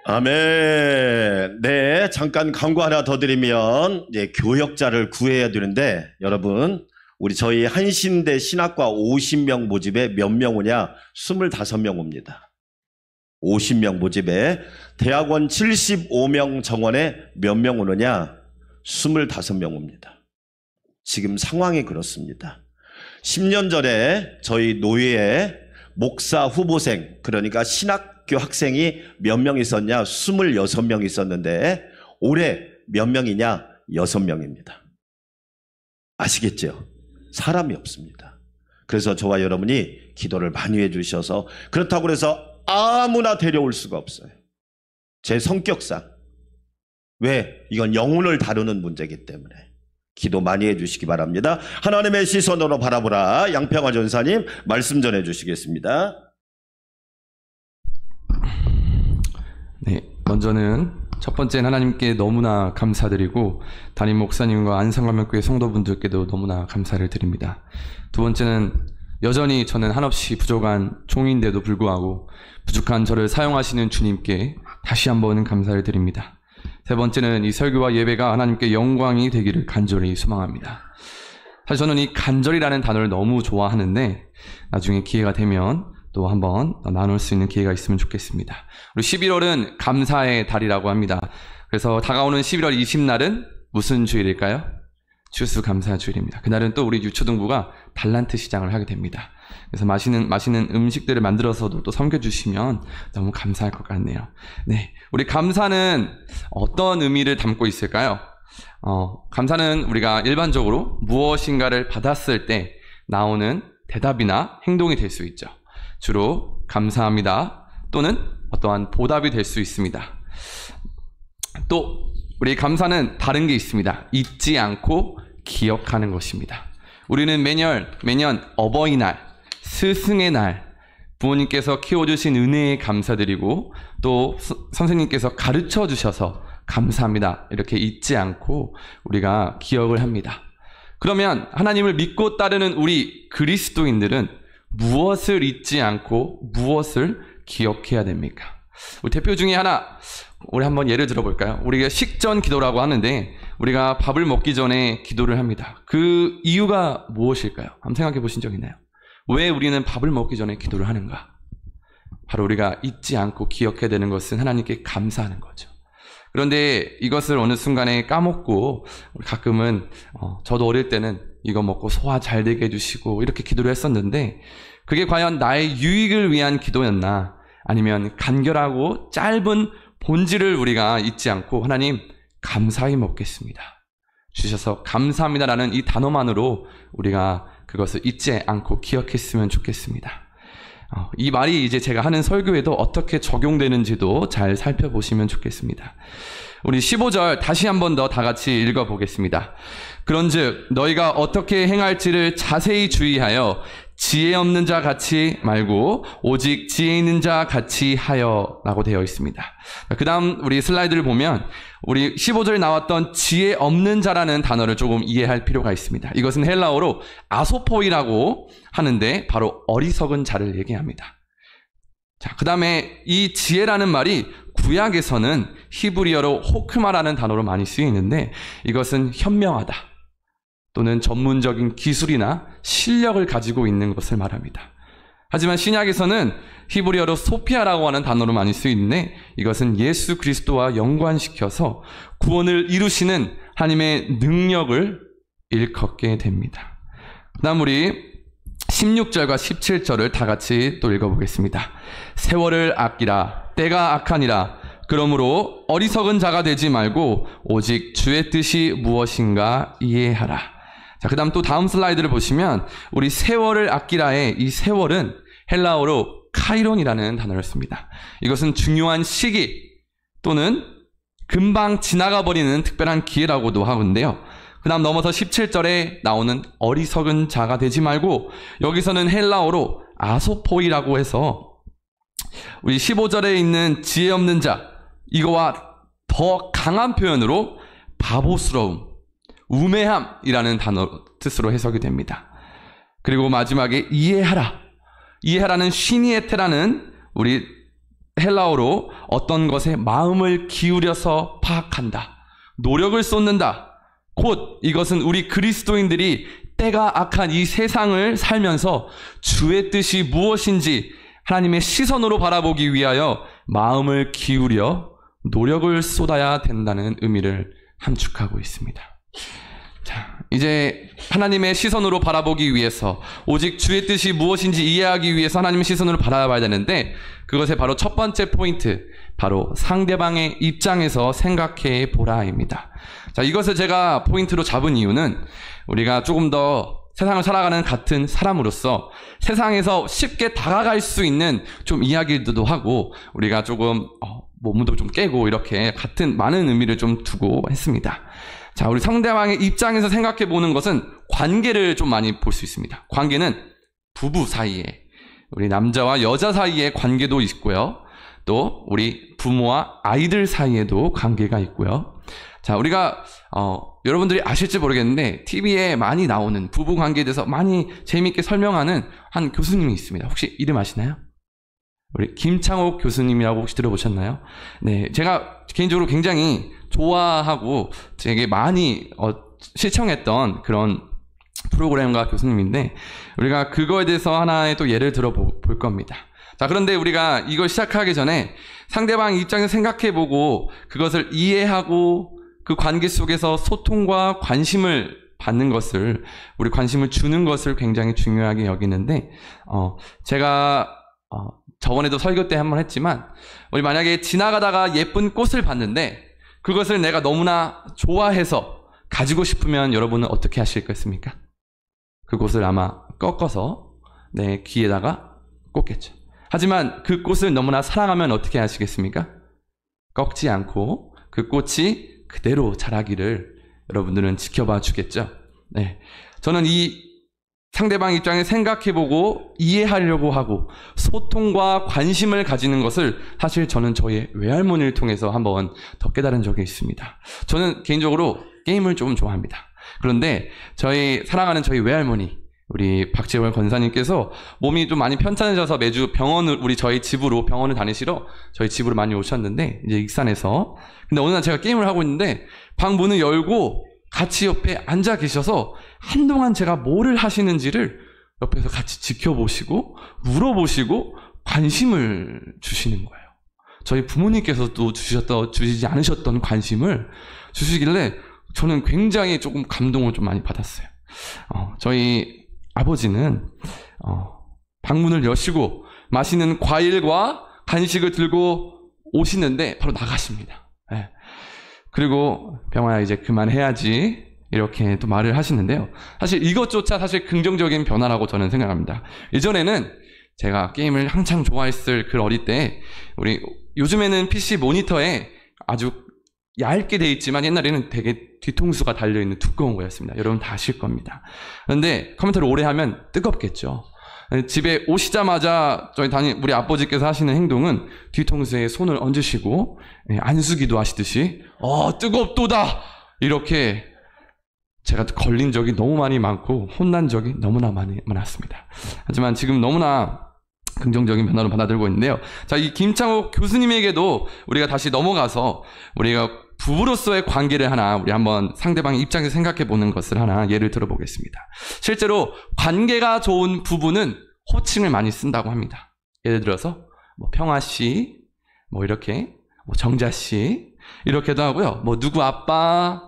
아멘. 네, 잠깐 광고 하나 더 드리면 이제 교역자를 구해야 되는데 여러분 저희 한신대 신학과 50명 모집에 몇 명 오냐? 25명 옵니다. 50명 모집에 대학원 75명 정원에 몇 명 오느냐? 25명 옵니다. 지금 상황이 그렇습니다. 10년 전에 저희 노예에 목사 후보생, 그러니까 신학교 학생이 몇 명 있었냐? 26명 있었는데 올해 몇 명이냐? 6명입니다. 아시겠죠? 사람이 없습니다. 그래서 저와 여러분이 기도를 많이 해주셔서, 그렇다고 해서 아무나 데려올 수가 없어요. 제 성격상. 왜? 이건 영혼을 다루는 문제이기 때문에 기도 많이 해주시기 바랍니다. 하나님의 시선으로 바라보라. 양평화 전사님 말씀 전해주시겠습니다. 네, 먼저는 첫 번째는 하나님께 너무나 감사드리고 담임 목사님과 안산감명교회 성도분들께도 너무나 감사를 드립니다. 두 번째는 여전히 저는 한없이 부족한 종인데도 불구하고 부족한 저를 사용하시는 주님께 다시 한번 감사를 드립니다. 세 번째는 이 설교와 예배가 하나님께 영광이 되기를 간절히 소망합니다. 사실 저는 이 간절이라는 단어를 너무 좋아하는데 나중에 기회가 되면 또 한번 나눌 수 있는 기회가 있으면 좋겠습니다. 우리 11월은 감사의 달이라고 합니다. 그래서 다가오는 11월 20날은 무슨 주일일까요? 추수감사주일입니다. 그날은 또 우리 유초등부가 달란트 시장을 하게 됩니다. 그래서 맛있는 음식들을 만들어서도 또 섬겨주시면 너무 감사할 것 같네요. 네, 우리 감사는 어떤 의미를 담고 있을까요? 감사는 우리가 일반적으로 무엇인가를 받았을 때 나오는 대답이나 행동이 될 수 있죠. 주로 감사합니다 또는 어떠한 보답이 될 수 있습니다. 또 우리 감사는 다른 게 있습니다. 잊지 않고 기억하는 것입니다. 우리는 매년 어버이날, 스승의 날, 부모님께서 키워주신 은혜에 감사드리고 또 선생님께서 가르쳐 주셔서 감사합니다. 이렇게 잊지 않고 우리가 기억을 합니다. 그러면 하나님을 믿고 따르는 우리 그리스도인들은 무엇을 잊지 않고 무엇을 기억해야 됩니까? 우리 대표 중에 하나, 우리 한번 예를 들어볼까요? 우리가 식전 기도라고 하는데 우리가 밥을 먹기 전에 기도를 합니다. 그 이유가 무엇일까요? 한번 생각해 보신 적 있나요? 왜 우리는 밥을 먹기 전에 기도를 하는가? 바로 우리가 잊지 않고 기억해야 되는 것은 하나님께 감사하는 거죠. 그런데 이것을 어느 순간에 까먹고 가끔은 저도 어릴 때는 이거 먹고 소화 잘 되게 해주시고 이렇게 기도를 했었는데 그게 과연 나의 유익을 위한 기도였나? 아니면 간결하고 짧은 본질을 우리가 잊지 않고 하나님 감사히 먹겠습니다. 주셔서 감사합니다라는 이 단어만으로 우리가 그것을 잊지 않고 기억했으면 좋겠습니다. 이 말이 이제 제가 하는 설교에도 어떻게 적용되는지도 잘 살펴보시면 좋겠습니다. 우리 15절 다시 한 번 더 다 같이 읽어보겠습니다. 그런즉 너희가 어떻게 행할지를 자세히 주의하여 지혜 없는 자 같이 말고 오직 지혜 있는 자 같이 하여 라고 되어 있습니다. 그 다음 우리 슬라이드를 보면 우리 15절에 나왔던 지혜 없는 자라는 단어를 조금 이해할 필요가 있습니다. 이것은 헬라어로 아소포이라고 하는데 바로 어리석은 자를 얘기합니다. 자, 그 다음에 이 지혜라는 말이 구약에서는 히브리어로 호크마라는 단어로 많이 쓰이는데 이것은 현명하다 또는 전문적인 기술이나 실력을 가지고 있는 것을 말합니다. 하지만 신약에서는 히브리어로 소피아라고 하는 단어로 많이 쓰이는데 이것은 예수 그리스도와 연관시켜서 구원을 이루시는 하나님의 능력을 일컫게 됩니다. 그 다음 우리 16절과 17절을 다 같이 또 읽어보겠습니다. 세월을 아끼라 때가 악하니라 그러므로 어리석은 자가 되지 말고 오직 주의 뜻이 무엇인가 이해하라. 자, 그 다음 또 다음 슬라이드를 보시면 우리 세월을 아끼라의 이 세월은 헬라어로 카이론이라는 단어를 씁니다. 이것은 중요한 시기 또는 금방 지나가 버리는 특별한 기회라고도 하는데요. 그 다음 넘어서 17절에 나오는 어리석은 자가 되지 말고 여기서는 헬라어로 아소포이라고 해서 우리 15절에 있는 지혜 없는 자 이거와 더 강한 표현으로 바보스러움, 우매함이라는 단어 뜻으로 해석이 됩니다. 그리고 마지막에 이해하라는 시니에테라는 우리 헬라어로 어떤 것에 마음을 기울여서 파악한다, 노력을 쏟는다. 곧 이것은 우리 그리스도인들이 때가 악한 이 세상을 살면서 주의 뜻이 무엇인지 하나님의 시선으로 바라보기 위하여 마음을 기울여 노력을 쏟아야 된다는 의미를 함축하고 있습니다. 자, 이제 하나님의 시선으로 바라보기 위해서 오직 주의 뜻이 무엇인지 이해하기 위해서 하나님의 시선으로 바라봐야 되는데 그것의 바로 첫 번째 포인트, 바로 상대방의 입장에서 생각해 보라입니다. 자, 이것을 제가 포인트로 잡은 이유는 우리가 조금 더 세상을 살아가는 같은 사람으로서 세상에서 쉽게 다가갈 수 있는 좀 이야기들도 하고 우리가 조금 몸도 좀 깨고 이렇게 같은 많은 의미를 좀 두고 했습니다. 자, 우리 상대방의 입장에서 생각해 보는 것은 관계를 좀 많이 볼 수 있습니다. 관계는 부부 사이에, 우리 남자와 여자 사이의 관계도 있고요. 또 우리 부모와 아이들 사이에도 관계가 있고요. 자, 우리가 여러분들이 아실지 모르겠는데 TV에 많이 나오는 부부 관계에 대해서 많이 재미있게 설명하는 한 교수님이 있습니다. 혹시 이름 아시나요? 우리 김창옥 교수님이라고 혹시 들어보셨나요? 네, 제가 개인적으로 굉장히 좋아하고 되게 많이 시청했던 그런 프로그램과 교수님인데 우리가 그거에 대해서 하나의 또 예를 들어볼 겁니다. 자, 그런데 우리가 이걸 시작하기 전에 상대방 입장에서 생각해보고 그것을 이해하고 그 관계 속에서 소통과 관심을 받는 것을, 우리 관심을 주는 것을 굉장히 중요하게 여기는데 제가 저번에도 설교 때 한번 했지만 우리 만약에 지나가다가 예쁜 꽃을 봤는데 그것을 내가 너무나 좋아해서 가지고 싶으면 여러분은 어떻게 하실 것입니까? 그곳을 아마 꺾어서 내 귀에다가 꽂겠죠. 하지만 그 꽃을 너무나 사랑하면 어떻게 하시겠습니까? 꺾지 않고 그 꽃이 그대로 자라기를 여러분들은 지켜봐 주겠죠. 네, 저는 이 상대방 입장에 생각해보고 이해하려고 하고 소통과 관심을 가지는 것을 사실 저는 저의 외할머니를 통해서 한번 더 깨달은 적이 있습니다. 저는 개인적으로 게임을 좀 좋아합니다. 그런데 사랑하는 저희 외할머니, 우리 박재월 권사님께서 몸이 좀 많이 편찮으셔서 매주 저희 집으로 병원을 다니시러 저희 집으로 많이 오셨는데, 이제 익산에서. 근데 어느 날 제가 게임을 하고 있는데 방 문을 열고 같이 옆에 앉아 계셔서 한동안 제가 뭐를 하시는지를 옆에서 같이 지켜보시고 물어보시고 관심을 주시는 거예요. 저희 부모님께서도 주시지 않으셨던 관심을 주시길래 저는 굉장히 조금 감동을 좀 많이 받았어요. 저희 아버지는 방문을 여시고 맛있는 과일과 간식을 들고 오시는데 바로 나가십니다. 네. 그리고 병아야 이제 그만해야지 이렇게 또 말을 하시는데요. 사실 이것조차 사실 긍정적인 변화라고 저는 생각합니다. 예전에는 제가 게임을 한창 좋아했을 그 어릴 때 요즘에는 PC 모니터에 아주 얇게 돼 있지만 옛날에는 되게 뒤통수가 달려있는 두꺼운 거였습니다. 여러분 다 아실 겁니다. 그런데 컴퓨터를 오래 하면 뜨겁겠죠. 집에 오시자마자 우리 아버지께서 하시는 행동은 뒤통수에 손을 얹으시고 안수기도 하시듯이 뜨겁도다 이렇게 제가 걸린 적이 너무 많이 많고 혼난 적이 너무나 많았습니다. 하지만 지금 너무나 긍정적인 변화로 받아들고 있는데요. 자, 이 김창옥 교수님에게도 우리가 다시 넘어가서 우리가 부부로서의 관계를 우리 한번 상대방의 입장에서 생각해 보는 것을 하나 예를 들어보겠습니다. 실제로 관계가 좋은 부부는 호칭을 많이 쓴다고 합니다. 예를 들어서 평아씨, 이렇게 정자씨 이렇게도 하고요. 누구 아빠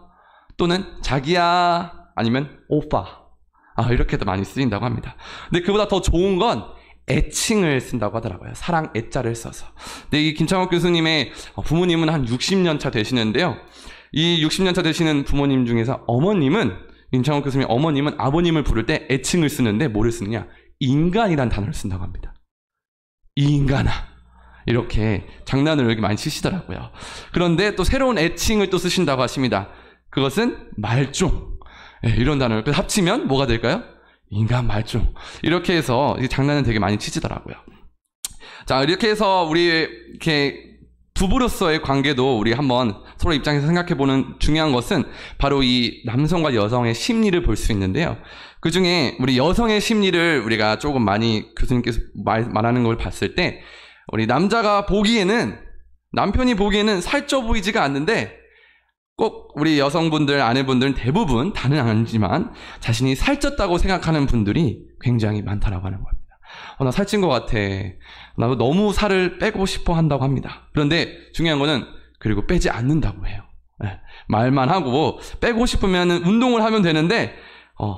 또는 자기야 아니면 오빠 이렇게도 많이 쓰인다고 합니다. 근데 그보다 더 좋은 건 애칭을 쓴다고 하더라고요. 사랑 애자를 써서. 근데 이 김창옥 교수님의 부모님은 한 60년 차 되시는데요. 이 60년 차 되시는 부모님 중에서 김창옥 교수님의 어머님은 아버님을 부를 때 애칭을 쓰는데 뭐를 쓰느냐? 인간이란 단어를 쓴다고 합니다. 이 인간아. 이렇게 장난을 이렇게 많이 치시더라고요. 그런데 또 새로운 애칭을 또 쓰신다고 하십니다. 그것은 말종. 이런 단어를 합치면 뭐가 될까요? 인간 말종. 이렇게 해서 장난을 되게 많이 치시더라고요. 자, 이렇게 해서 우리 이렇게 부부로서의 관계도 우리 한번 서로 입장에서 생각해보는 중요한 것은 바로 이 남성과 여성의 심리를 볼 수 있는데요. 그 중에 우리 여성의 심리를 우리가 조금 많이 교수님께서 말하는 걸 봤을 때 우리 남편이 보기에는 살쪄 보이지가 않는데 꼭 우리 여성분들, 아내분들은 대부분 다는 아니지만 자신이 살쪘다고 생각하는 분들이 굉장히 많다라고 하는 겁니다. 나 살찐 것 같아. 나도 너무 살을 빼고 싶어 한다고 합니다. 그런데 중요한 거는 그리고 빼지 않는다고 해요. 네. 말만 하고 빼고 싶으면 운동을 하면 되는데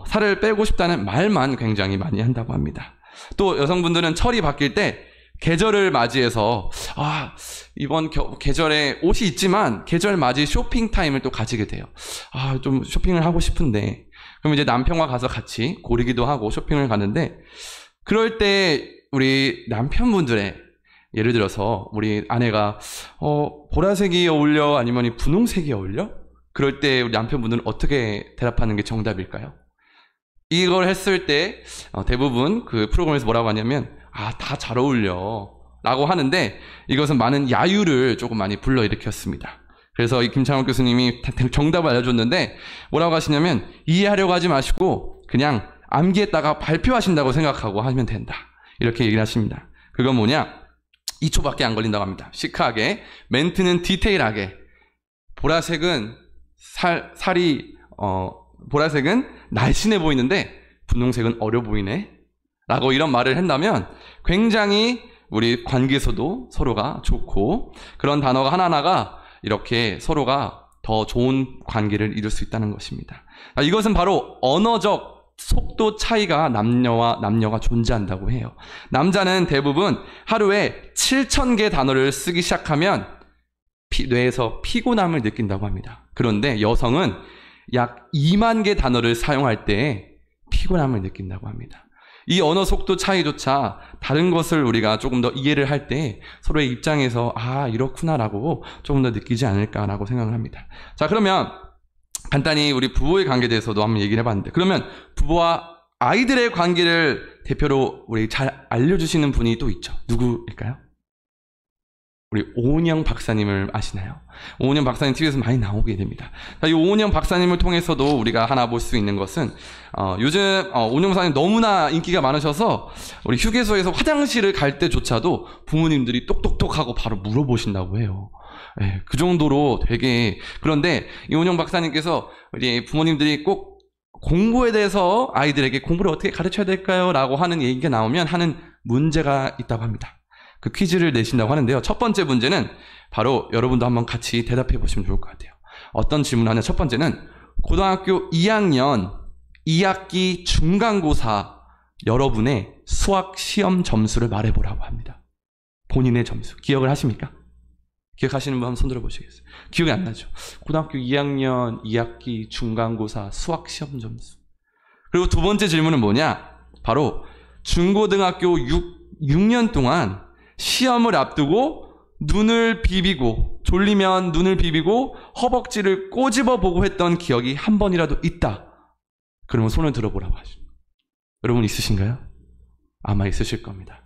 살을 빼고 싶다는 말만 굉장히 많이 한다고 합니다. 또 여성분들은 철이 바뀔 때 계절을 맞이해서 이번 계절에 옷이 있지만 계절 맞이 쇼핑 타임을 또 가지게 돼요. 좀 쇼핑을 하고 싶은데 그럼 이제 남편과 가서 같이 고르기도 하고 쇼핑을 가는데 그럴 때 우리 남편분들의 예를 들어서 우리 아내가 보라색이 어울려 아니면 이 분홍색이 어울려? 그럴 때 우리 남편분들은 어떻게 대답하는 게 정답일까요? 이걸 했을 때 대부분 그 프로그램에서 뭐라고 하냐면 다 잘 어울려 라고 하는데 이것은 많은 야유를 조금 많이 불러일으켰습니다. 그래서 이 김창욱 교수님이 정답을 알려줬는데 뭐라고 하시냐면 이해하려고 하지 마시고 그냥 암기했다가 발표하신다고 생각하고 하면 된다. 이렇게 얘기를 하십니다. 그건 뭐냐? 2초밖에 안 걸린다고 합니다. 시크하게 멘트는 디테일하게 보라색은 보라색은 날씬해 보이는데 분홍색은 어려 보이네 라고 이런 말을 한다면 굉장히 우리 관계에서도 서로가 좋고 그런 단어가 하나하나가 이렇게 서로가 더 좋은 관계를 이룰 수 있다는 것입니다. 이것은 바로 언어적 속도 차이가 남녀가 존재한다고 해요. 남자는 대부분 하루에 7,000개 단어를 쓰기 시작하면 뇌에서 피곤함을 느낀다고 합니다. 그런데 여성은 약 2만 개 단어를 사용할 때 피곤함을 느낀다고 합니다. 이 언어 속도 차이조차 다른 것을 우리가 조금 더 이해를 할 때 서로의 입장에서 이렇구나라고 조금 더 느끼지 않을까라고 생각을 합니다. 자, 그러면 간단히 우리 부부의 관계에 대해서도 한번 얘기를 해봤는데 그러면 부부와 아이들의 관계를 대표로 우리 잘 알려주시는 분이 또 있죠. 누구일까요? 우리 오은영 박사님을 아시나요? 오은영 박사님 TV에서 많이 나오게 됩니다. 이 오은영 박사님을 통해서도 우리가 하나 볼 수 있는 것은 요즘 오은영 박사님 너무나 인기가 많으셔서 우리 휴게소에서 화장실을 갈 때조차도 부모님들이 똑똑똑하고 바로 물어보신다고 해요. 네, 그 정도로 되게 그런데 이 오은영 박사님께서 우리 부모님들이 꼭 공부에 대해서 아이들에게 공부를 어떻게 가르쳐야 될까요? 라고 하는 얘기가 나오면 하는 문제가 있다고 합니다. 그 퀴즈를 내신다고 하는데요. 첫 번째 문제는 바로 여러분도 한번 같이 대답해 보시면 좋을 것 같아요. 어떤 질문을 하냐? 첫 번째는 고등학교 2학년 2학기 중간고사 여러분의 수학 시험 점수를 말해보라고 합니다. 본인의 점수. 기억을 하십니까? 기억하시는 분 한번 손 들어보시겠어요? 기억이 안 나죠? 고등학교 2학년 2학기 중간고사 수학 시험 점수. 그리고 두 번째 질문은 뭐냐? 바로 중고등학교 6년 동안 시험을 앞두고 눈을 비비고 졸리면 눈을 비비고 허벅지를 꼬집어 보고 했던 기억이 한 번이라도 있다. 그러면 손을 들어보라고 하죠. 여러분 있으신가요? 아마 있으실 겁니다.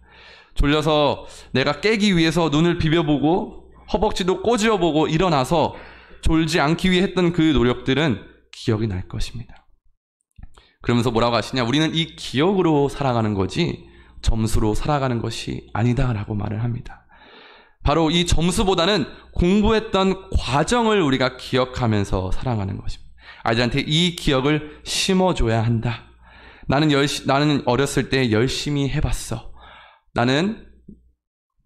졸려서 내가 깨기 위해서 눈을 비벼보고 허벅지도 꼬집어 보고 일어나서 졸지 않기 위해 했던 그 노력들은 기억이 날 것입니다. 그러면서 뭐라고 하시냐? 우리는 이 기억으로 살아가는 거지 점수로 살아가는 것이 아니다라고 말을 합니다. 바로 이 점수보다는 공부했던 과정을 우리가 기억하면서 살아가는 것입니다. 아이들한테 이 기억을 심어줘야 한다. 나는 어렸을 때 열심히 해봤어. 나는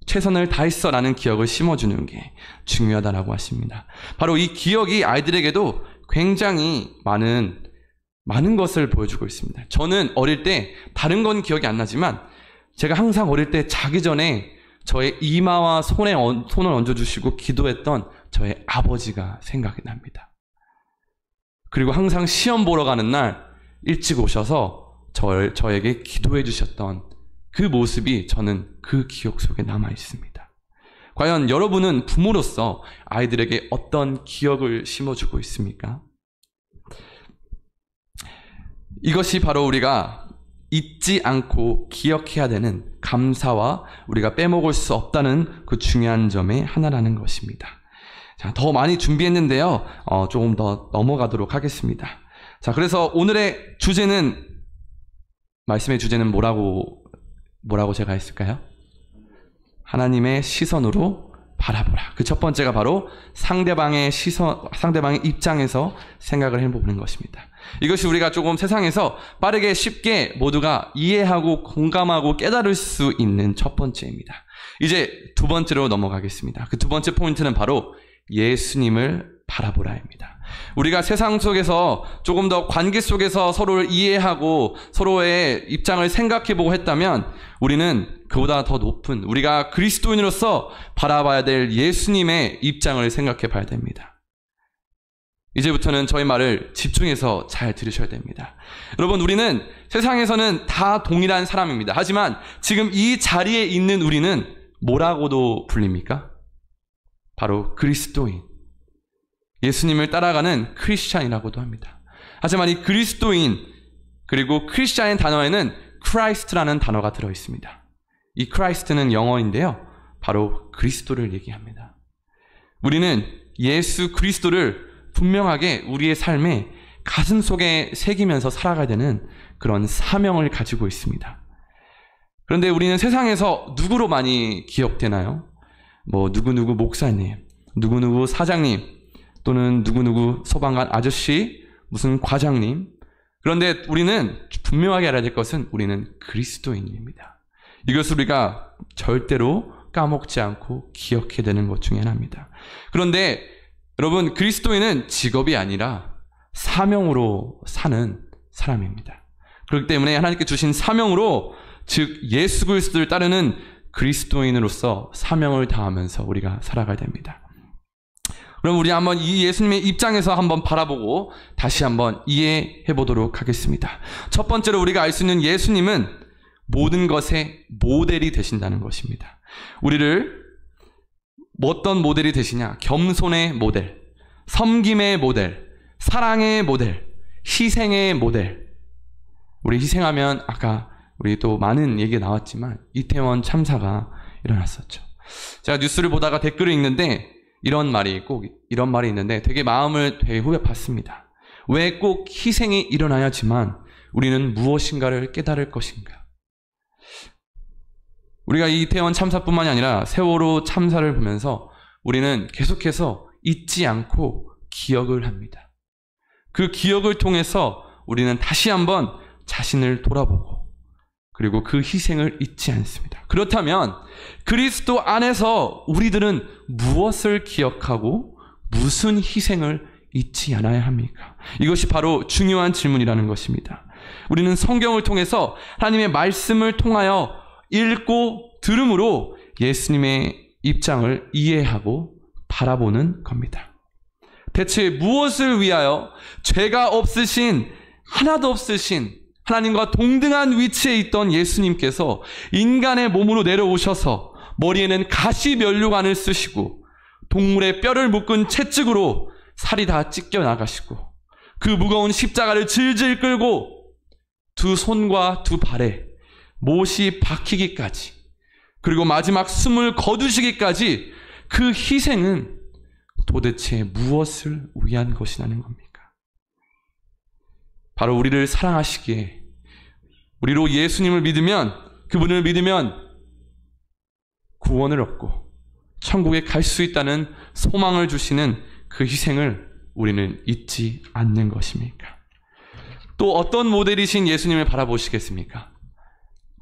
최선을 다했어 라는 기억을 심어주는 게 중요하다라고 하십니다. 바로 이 기억이 아이들에게도 굉장히 많은 것을 보여주고 있습니다. 저는 어릴 때 다른 건 기억이 안 나지만 제가 항상 어릴 때 자기 전에 저의 이마와 손을 얹어주시고 기도했던 저의 아버지가 생각이 납니다. 그리고 항상 시험 보러 가는 날 일찍 오셔서 저에게 기도해 주셨던 그 모습이 저는 그 기억 속에 남아 있습니다. 과연 여러분은 부모로서 아이들에게 어떤 기억을 심어주고 있습니까? 이것이 바로 우리가 잊지 않고 기억해야 되는 감사와 우리가 빼먹을 수 없다는 그 중요한 점의 하나라는 것입니다. 자, 더 많이 준비했는데요. 조금 더 넘어가도록 하겠습니다. 자, 그래서 오늘의 말씀의 주제는 뭐라고 제가 했을까요? 하나님의 시선으로 바라보라. 그 첫 번째가 바로 상대방의 입장에서 생각을 해보는 것입니다. 이것이 우리가 조금 세상에서 빠르게 쉽게 모두가 이해하고 공감하고 깨달을 수 있는 첫 번째입니다. 이제 두 번째로 넘어가겠습니다. 그 두 번째 포인트는 바로 예수님을 바라보라입니다. 우리가 세상 속에서 조금 더 관계 속에서 서로를 이해하고 서로의 입장을 생각해보고 했다면 우리는 그보다 더 높은 우리가 그리스도인으로서 바라봐야 될 예수님의 입장을 생각해 봐야 됩니다. 이제부터는 저희 말을 집중해서 잘 들으셔야 됩니다. 여러분, 우리는 세상에서는 다 동일한 사람입니다. 하지만 지금 이 자리에 있는 우리는 뭐라고도 불립니까? 바로 그리스도인. 예수님을 따라가는 크리스찬이라고도 합니다. 하지만 이 그리스도인 그리고 크리스찬의 단어에는 크라이스트라는 단어가 들어 있습니다. 이 크라이스트는 영어인데요. 바로 그리스도를 얘기합니다. 우리는 예수 그리스도를 분명하게 우리의 삶에 가슴속에 새기면서 살아가야 되는 그런 사명을 가지고 있습니다. 그런데 우리는 세상에서 누구로 많이 기억되나요? 누구누구 목사님, 누구누구 사장님, 또는 누구누구 소방관 아저씨, 무슨 과장님. 그런데 우리는 분명하게 알아야 될 것은 우리는 그리스도인입니다. 이것을 우리가 절대로 까먹지 않고 기억해야 되는 것 중에 하나입니다. 그런데 여러분, 그리스도인은 직업이 아니라 사명으로 사는 사람입니다. 그렇기 때문에 하나님께 주신 사명으로, 즉 예수 그리스도를 따르는 그리스도인으로서 사명을 다하면서 우리가 살아가야 됩니다. 그럼 우리 한번 이 예수님의 입장에서 한번 바라보고 다시 한번 이해해 보도록 하겠습니다. 첫 번째로 우리가 알 수 있는 예수님은 모든 것의 모델이 되신다는 것입니다. 우리를 어떤 모델이 되시냐? 겸손의 모델, 섬김의 모델, 사랑의 모델, 희생의 모델. 우리 희생하면 아까 우리 또 많은 얘기가 나왔지만 이태원 참사가 일어났었죠. 제가 뉴스를 보다가 댓글을 읽는데 이런 말이 있는데 되게 마음을 되게 후벼팠습니다. 왜 꼭 희생이 일어나야지만 우리는 무엇인가를 깨달을 것인가? 우리가 이 이태원 참사뿐만이 아니라 세월호 참사를 보면서 우리는 계속해서 잊지 않고 기억을 합니다. 그 기억을 통해서 우리는 다시 한번 자신을 돌아보고 그리고 그 희생을 잊지 않습니다. 그렇다면 그리스도 안에서 우리들은 무엇을 기억하고 무슨 희생을 잊지 않아야 합니까? 이것이 바로 중요한 질문이라는 것입니다. 우리는 성경을 통해서 하나님의 말씀을 통하여 읽고 들음으로 예수님의 입장을 이해하고 바라보는 겁니다. 대체 무엇을 위하여 죄가 없으신, 하나도 없으신 하나님과 동등한 위치에 있던 예수님께서 인간의 몸으로 내려오셔서 머리에는 가시 면류관을 쓰시고 동물의 뼈를 묶은 채찍으로 살이 다 찢겨 나가시고 그 무거운 십자가를 질질 끌고 두 손과 두 발에 못이 박히기까지 그리고 마지막 숨을 거두시기까지 그 희생은 도대체 무엇을 위한 것이라는 겁니까? 바로 우리를 사랑하시기에 우리로 예수님을 믿으면, 그분을 믿으면 구원을 얻고 천국에 갈 수 있다는 소망을 주시는 그 희생을 우리는 잊지 않는 것입니까? 또 어떤 모델이신 예수님을 바라보시겠습니까?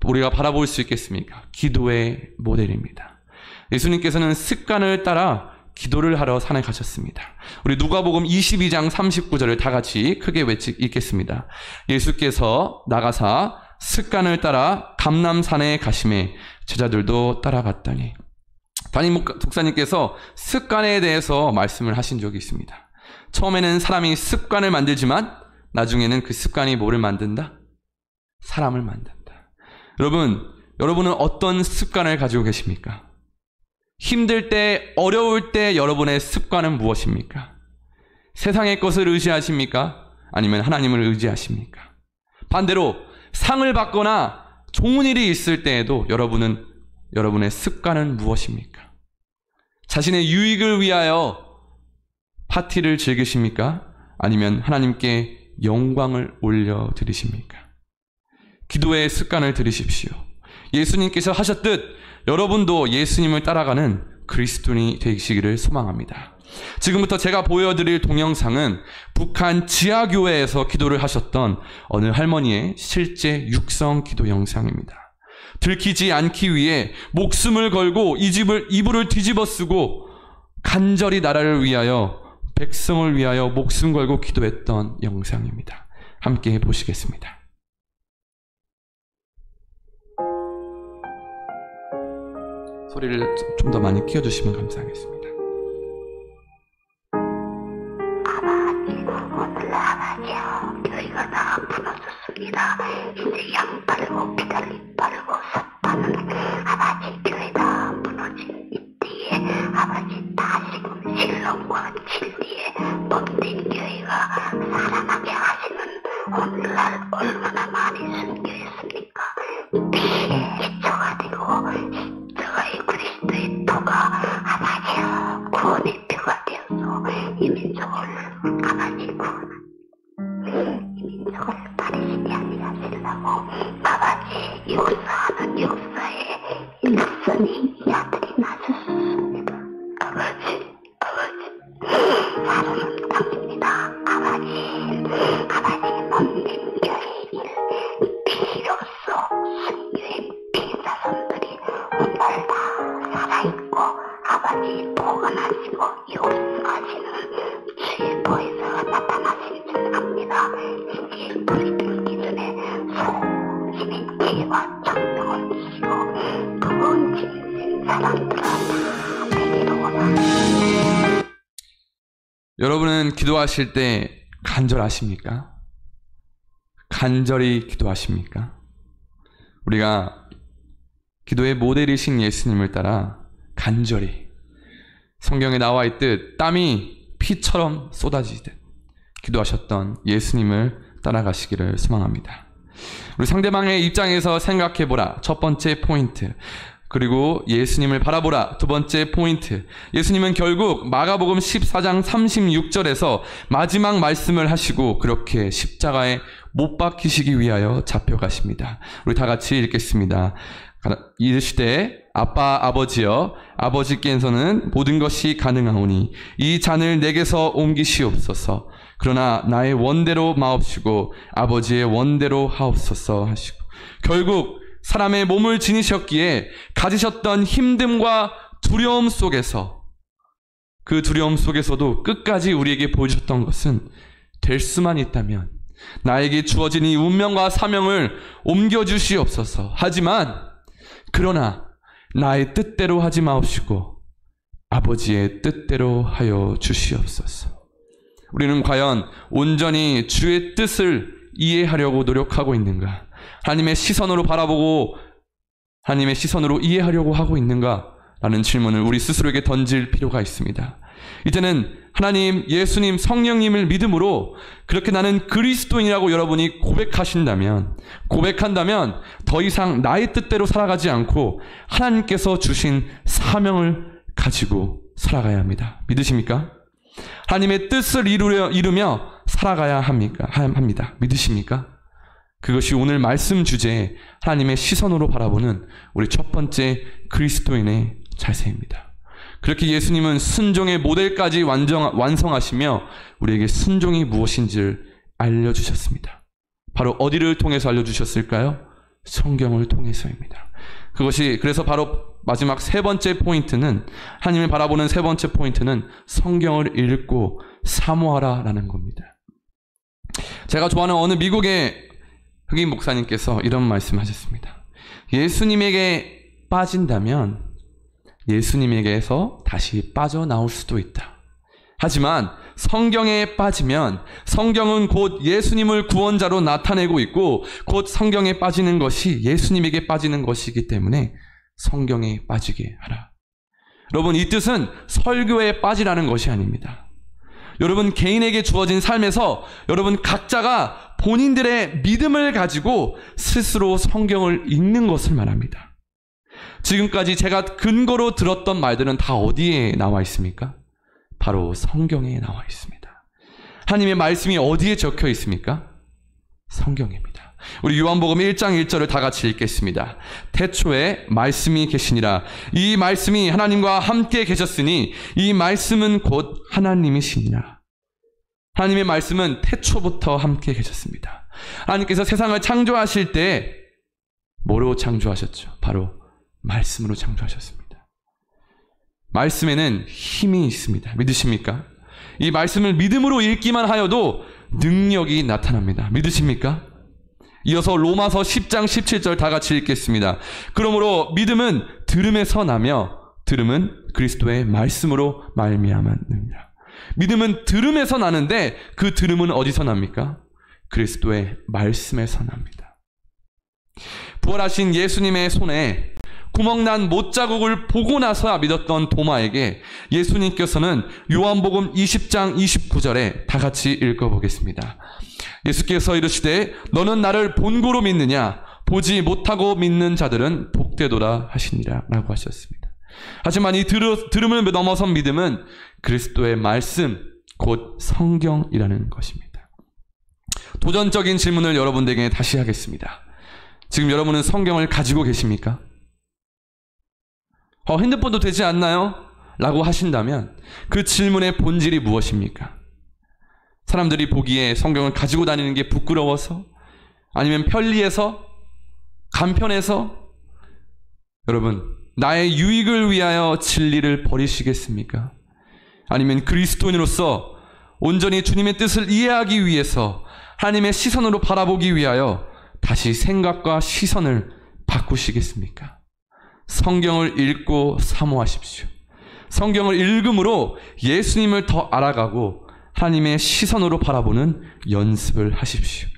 우리가 바라볼 수 있겠습니까? 기도의 모델입니다. 예수님께서는 습관을 따라 기도를 하러 산에 가셨습니다. 우리 누가복음 22장 39절을 다 같이 크게 읽겠습니다. 예수께서 나가사 습관을 따라 감람산에 가시매 제자들도 따라갔더니. 담임 독사님께서 습관에 대해서 말씀을 하신 적이 있습니다. 처음에는 사람이 습관을 만들지만 나중에는 그 습관이 뭐를 만든다? 사람을 만든다. 여러분은 어떤 습관을 가지고 계십니까? 힘들 때, 어려울 때 여러분의 습관은 무엇입니까? 세상의 것을 의지하십니까? 아니면 하나님을 의지하십니까? 반대로 상을 받거나 좋은 일이 있을 때에도 여러분의 습관은 무엇입니까? 자신의 유익을 위하여 파티를 즐기십니까? 아니면 하나님께 영광을 올려드리십니까? 기도의 습관을 들이십시오. 예수님께서 하셨듯 여러분도 예수님을 따라가는 그리스도인이 되시기를 소망합니다. 지금부터 제가 보여드릴 동영상은 북한 지하교회에서 기도를 하셨던 어느 할머니의 실제 육성 기도 영상입니다. 들키지 않기 위해 목숨을 걸고 이불을 뒤집어 쓰고 간절히 나라를 위하여, 백성을 위하여 목숨 걸고 기도했던 영상입니다. 함께 보시겠습니다. 소리를 좀 더 많이 키워주시면 감사하겠습니다. 오늘 하나님 교회가 다 무너졌습니다. 이제 양 바르고 비달리 바르고 섭하는 아버지 교회가 무너진 이때에 아버지 다시금 신령과 진리에 법된 교회가 살아나게 하시는 오늘날 얼마나 많이 순교했습니까? 피에 기초가 되고 십자가의 그리스도의 도가 아버지여 구원의 표가 되어서 이 민족을 아버지 구원하는 이 민족을 가리시게 하시려고 아버지 역사하는 역사에 일선이 이 아들이 나셨습니다. 아버지 사랑은 당입니다. 아버지 몸된 교회의 피로써 순교의 피사선들이 오늘 다 살아있고 아버지 보관하시고 역사하시는 주의 보혜사가 나타나신 줄 압니다. 이제 우리들 기준에 소신의 지혜와 정성을 주시고 무거운 짐진 사람들은 다 되기로 원합니다. 여러분은 기도하실 때 간절하십니까? 간절히 기도하십니까? 우리가 기도의 모델이신 예수님을 따라 간절히, 성경에 나와 있듯 땀이 피처럼 쏟아지듯 기도하셨던 예수님을 따라가시기를 소망합니다. 우리 상대방의 입장에서 생각해보라. 첫 번째 포인트. 그리고 예수님을 바라보라. 두 번째 포인트. 예수님은 결국 마가복음 14장 36절에서 마지막 말씀을 하시고 그렇게 십자가에 못 박히시기 위하여 잡혀가십니다. 우리 다 같이 읽겠습니다. 이르시되 아빠 아버지여, 아버지께서는 모든 것이 가능하오니 이 잔을 내게서 옮기시옵소서. 그러나 나의 원대로 마옵시고 아버지의 원대로 하옵소서 하시고, 결국 사람의 몸을 지니셨기에 가지셨던 힘듦과 두려움 속에서, 그 두려움 속에서도 끝까지 우리에게 보여주셨던 것은 될 수만 있다면 나에게 주어진 이 운명과 사명을 옮겨주시옵소서. 하지만 그러나 나의 뜻대로 하지 마옵시고 아버지의 뜻대로 하여 주시옵소서. 우리는 과연 온전히 주의 뜻을 이해하려고 노력하고 있는가? 하나님의 시선으로 바라보고 하나님의 시선으로 이해하려고 하고 있는가? 라는 질문을 우리 스스로에게 던질 필요가 있습니다. 이제는 하나님, 예수님, 성령님을 믿음으로 그렇게 나는 그리스도인이라고 여러분이 고백한다면 더 이상 나의 뜻대로 살아가지 않고 하나님께서 주신 사명을 가지고 살아가야 합니다. 믿으십니까? 하나님의 뜻을 이루며 살아가야 합니다. 믿으십니까? 그것이 오늘 말씀 주제에 하나님의 시선으로 바라보는 우리 첫 번째 그리스도인의 자세입니다. 그렇게 예수님은 순종의 모델까지 완성하시며 우리에게 순종이 무엇인지를 알려주셨습니다. 바로 어디를 통해서 알려주셨을까요? 성경을 통해서입니다. 그래서 바로 마지막 세 번째 포인트는, 하나님을 바라보는 세 번째 포인트는 성경을 읽고 사모하라라는 겁니다. 제가 좋아하는 어느 미국의 흑인 목사님께서 이런 말씀하셨습니다. 예수님에게 빠진다면 예수님에게서 다시 빠져나올 수도 있다. 하지만 성경에 빠지면 성경은 곧 예수님을 구원자로 나타내고 있고 곧 성경에 빠지는 것이 예수님에게 빠지는 것이기 때문에 성경에 빠지게 하라. 여러분, 이 뜻은 설교에 빠지라는 것이 아닙니다. 여러분 개인에게 주어진 삶에서 여러분 각자가 본인들의 믿음을 가지고 스스로 성경을 읽는 것을 말합니다. 지금까지 제가 근거로 들었던 말들은 다 어디에 나와 있습니까? 바로 성경에 나와 있습니다. 하나님의 말씀이 어디에 적혀 있습니까? 성경입니다. 우리 요한복음 1장 1절을 다 같이 읽겠습니다. 태초에 말씀이 계시니라. 이 말씀이 하나님과 함께 계셨으니 이 말씀은 곧 하나님이시니라. 하나님의 말씀은 태초부터 함께 계셨습니다. 하나님께서 세상을 창조하실 때 뭐로 창조하셨죠? 바로 말씀으로 창조하셨습니다. 말씀에는 힘이 있습니다. 믿으십니까? 이 말씀을 믿음으로 읽기만 하여도 능력이 나타납니다. 믿으십니까? 이어서 로마서 10장 17절 다 같이 읽겠습니다. 그러므로 믿음은 들음에서 나며 들음은 그리스도의 말씀으로 말미암았느니라. 믿음은 들음에서 나는데 그 들음은 어디서 납니까? 그리스도의 말씀에서 납니다. 부활하신 예수님의 손에 구멍난 못자국을 보고 나서야 믿었던 도마에게 예수님께서는 요한복음 20장 29절에 다 같이 읽어보겠습니다. 예수께서 이르시되 너는 나를 본고로 믿느냐? 보지 못하고 믿는 자들은 복되도다 하시니라 라고 하셨습니다. 하지만 이 들음을 넘어선 믿음은 그리스도의 말씀, 곧 성경이라는 것입니다. 도전적인 질문을 여러분들에게 다시 하겠습니다. 지금 여러분은 성경을 가지고 계십니까? 핸드폰도 되지 않나요? 라고 하신다면 그 질문의 본질이 무엇입니까? 사람들이 보기에 성경을 가지고 다니는 게 부끄러워서? 아니면 편리해서? 간편해서? 여러분, 나의 유익을 위하여 진리를 버리시겠습니까? 아니면 그리스도인으로서 온전히 주님의 뜻을 이해하기 위해서 하나님의 시선으로 바라보기 위하여 다시 생각과 시선을 바꾸시겠습니까? 성경을 읽고 사모하십시오. 성경을 읽음으로 예수님을 더 알아가고 하나님의 시선으로 바라보는 연습을 하십시오.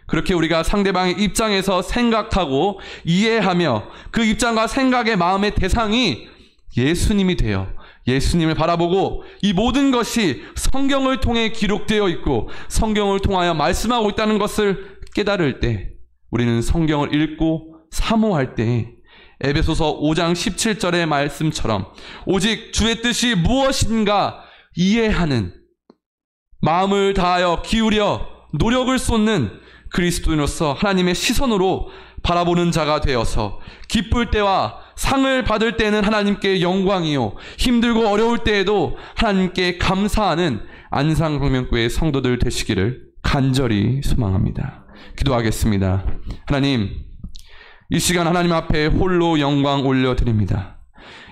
그렇게 우리가 상대방의 입장에서 생각하고 이해하며 그 입장과 생각의 마음의 대상이 예수님이 되어 예수님을 바라보고 이 모든 것이 성경을 통해 기록되어 있고 성경을 통하여 말씀하고 있다는 것을 깨달을 때 우리는 성경을 읽고 사모할 때 에베소서 5장 17절의 말씀처럼 오직 주의 뜻이 무엇인가 이해하는 마음을 다하여 기울여 노력을 쏟는 그리스도인으로서 하나님의 시선으로 바라보는 자가 되어서 기쁠 때와 상을 받을 때는 하나님께 영광이요 힘들고 어려울 때에도 하나님께 감사하는 안상광명교회 성도들 되시기를 간절히 소망합니다. 기도하겠습니다. 하나님, 이 시간 하나님 앞에 홀로 영광 올려드립니다.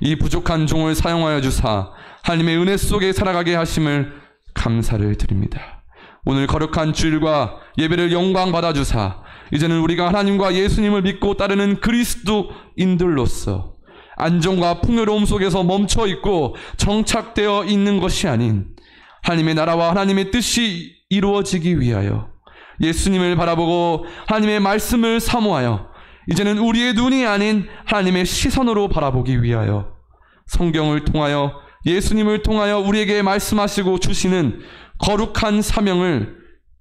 이 부족한 종을 사용하여 주사 하나님의 은혜 속에 살아가게 하심을 감사를 드립니다. 오늘 거룩한 주일과 예배를 영광 받아주사 이제는 우리가 하나님과 예수님을 믿고 따르는 그리스도인들로서 안정과 풍요로움 속에서 멈춰있고 정착되어 있는 것이 아닌 하나님의 나라와 하나님의 뜻이 이루어지기 위하여 예수님을 바라보고 하나님의 말씀을 사모하여 이제는 우리의 눈이 아닌 하나님의 시선으로 바라보기 위하여 성경을 통하여 예수님을 통하여 우리에게 말씀하시고 주시는 거룩한 사명을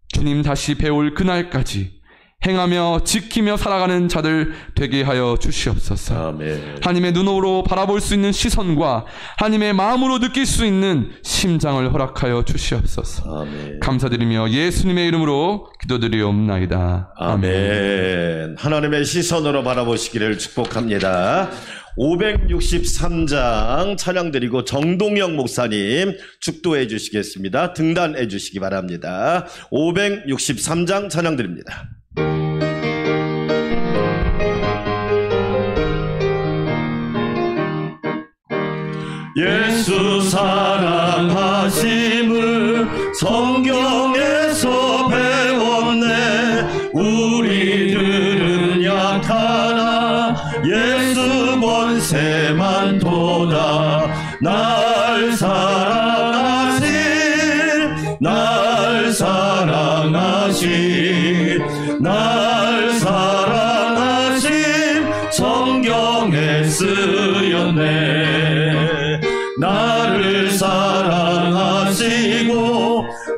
주님 다시 배울 그날까지 행하며 지키며 살아가는 자들 되게 하여 주시옵소서. 아멘. 하나님의 눈으로 바라볼 수 있는 시선과 하나님의 마음으로 느낄 수 있는 심장을 허락하여 주시옵소서. 아멘. 감사드리며 예수님의 이름으로 기도드리옵나이다. 아멘. 하나님의 시선으로 바라보시기를 축복합니다. 563장 찬양 드리고 정동영 목사님 축도해 주시겠습니다. 등단해 주시기 바랍니다. 563장 찬양 드립니다. 예수 사랑하심을 성경에서 배웠네. 우리들은 약하나 예수 권세만 도다. 날 사랑하신 날 사랑하신 성경에 쓰였네. 나를 사랑하시고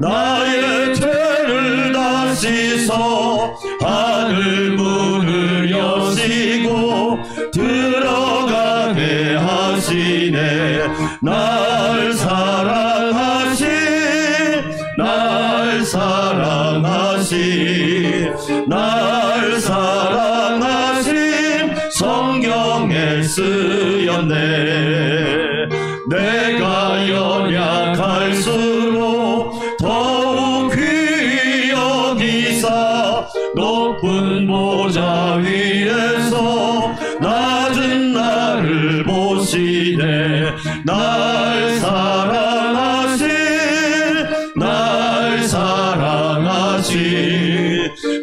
나의 죄를 다 씻어 하늘 문을 여시고 들어가게 하시네. 날 사랑하신 날 성경에 쓰였네. 내가 연약할수록 더욱 귀히 여기사 높은 보좌 위에서 낮은 나를 보시네. 날 사랑하신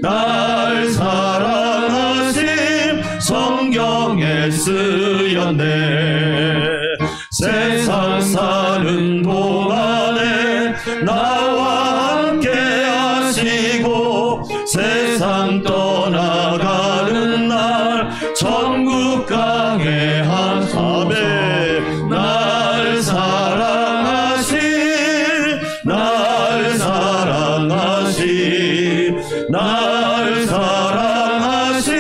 날 사랑하신 성경에 쓰였네. 세상 사는 동안에 나와 함께 하시고 세상 떠나가는 날 천국 가게 하소서. 날 사랑하신 날 사랑하신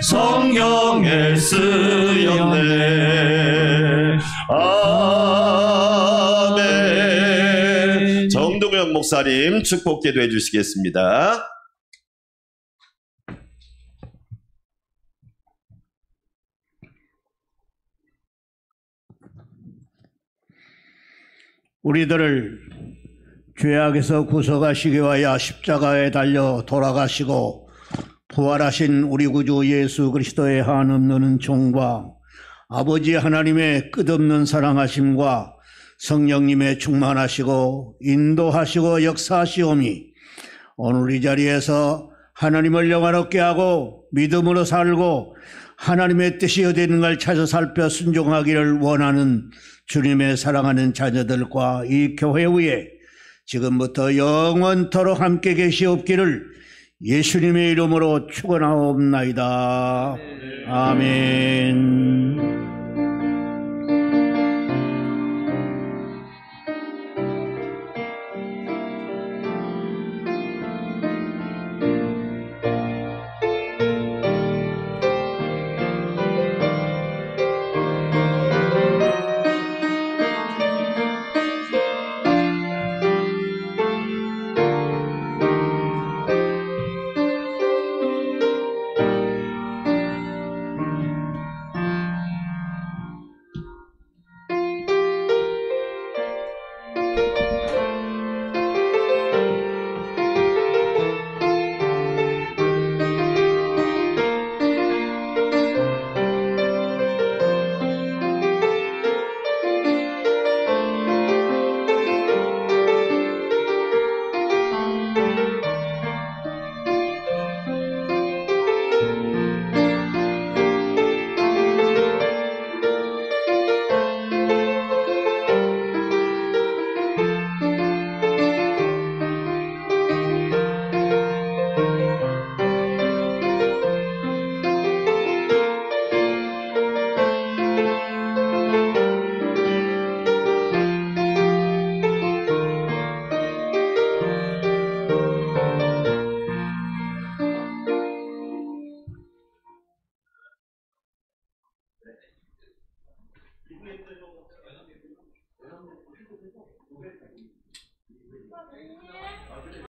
성경에 쓰였네. 아멘. 정동영 목사님 축복 기도해 주시겠습니다. 우리들을 죄악에서 구속하시기 위하여 십자가에 달려 돌아가시고 부활하신 우리 구주 예수 그리스도의 한없는 은총과 아버지 하나님의 끝없는 사랑하심과 성령님의 충만하시고 인도하시고 역사하시오니 오늘 이 자리에서 하나님을 영화롭게 하고 믿음으로 살고 하나님의 뜻이 어디 있는가를 찾아 살펴 순종하기를 원하는 주님의 사랑하는 자녀들과 이 교회 위에 지금부터 영원토록 함께 계시옵기를 예수님의 이름으로 축원하옵나이다. 아멘.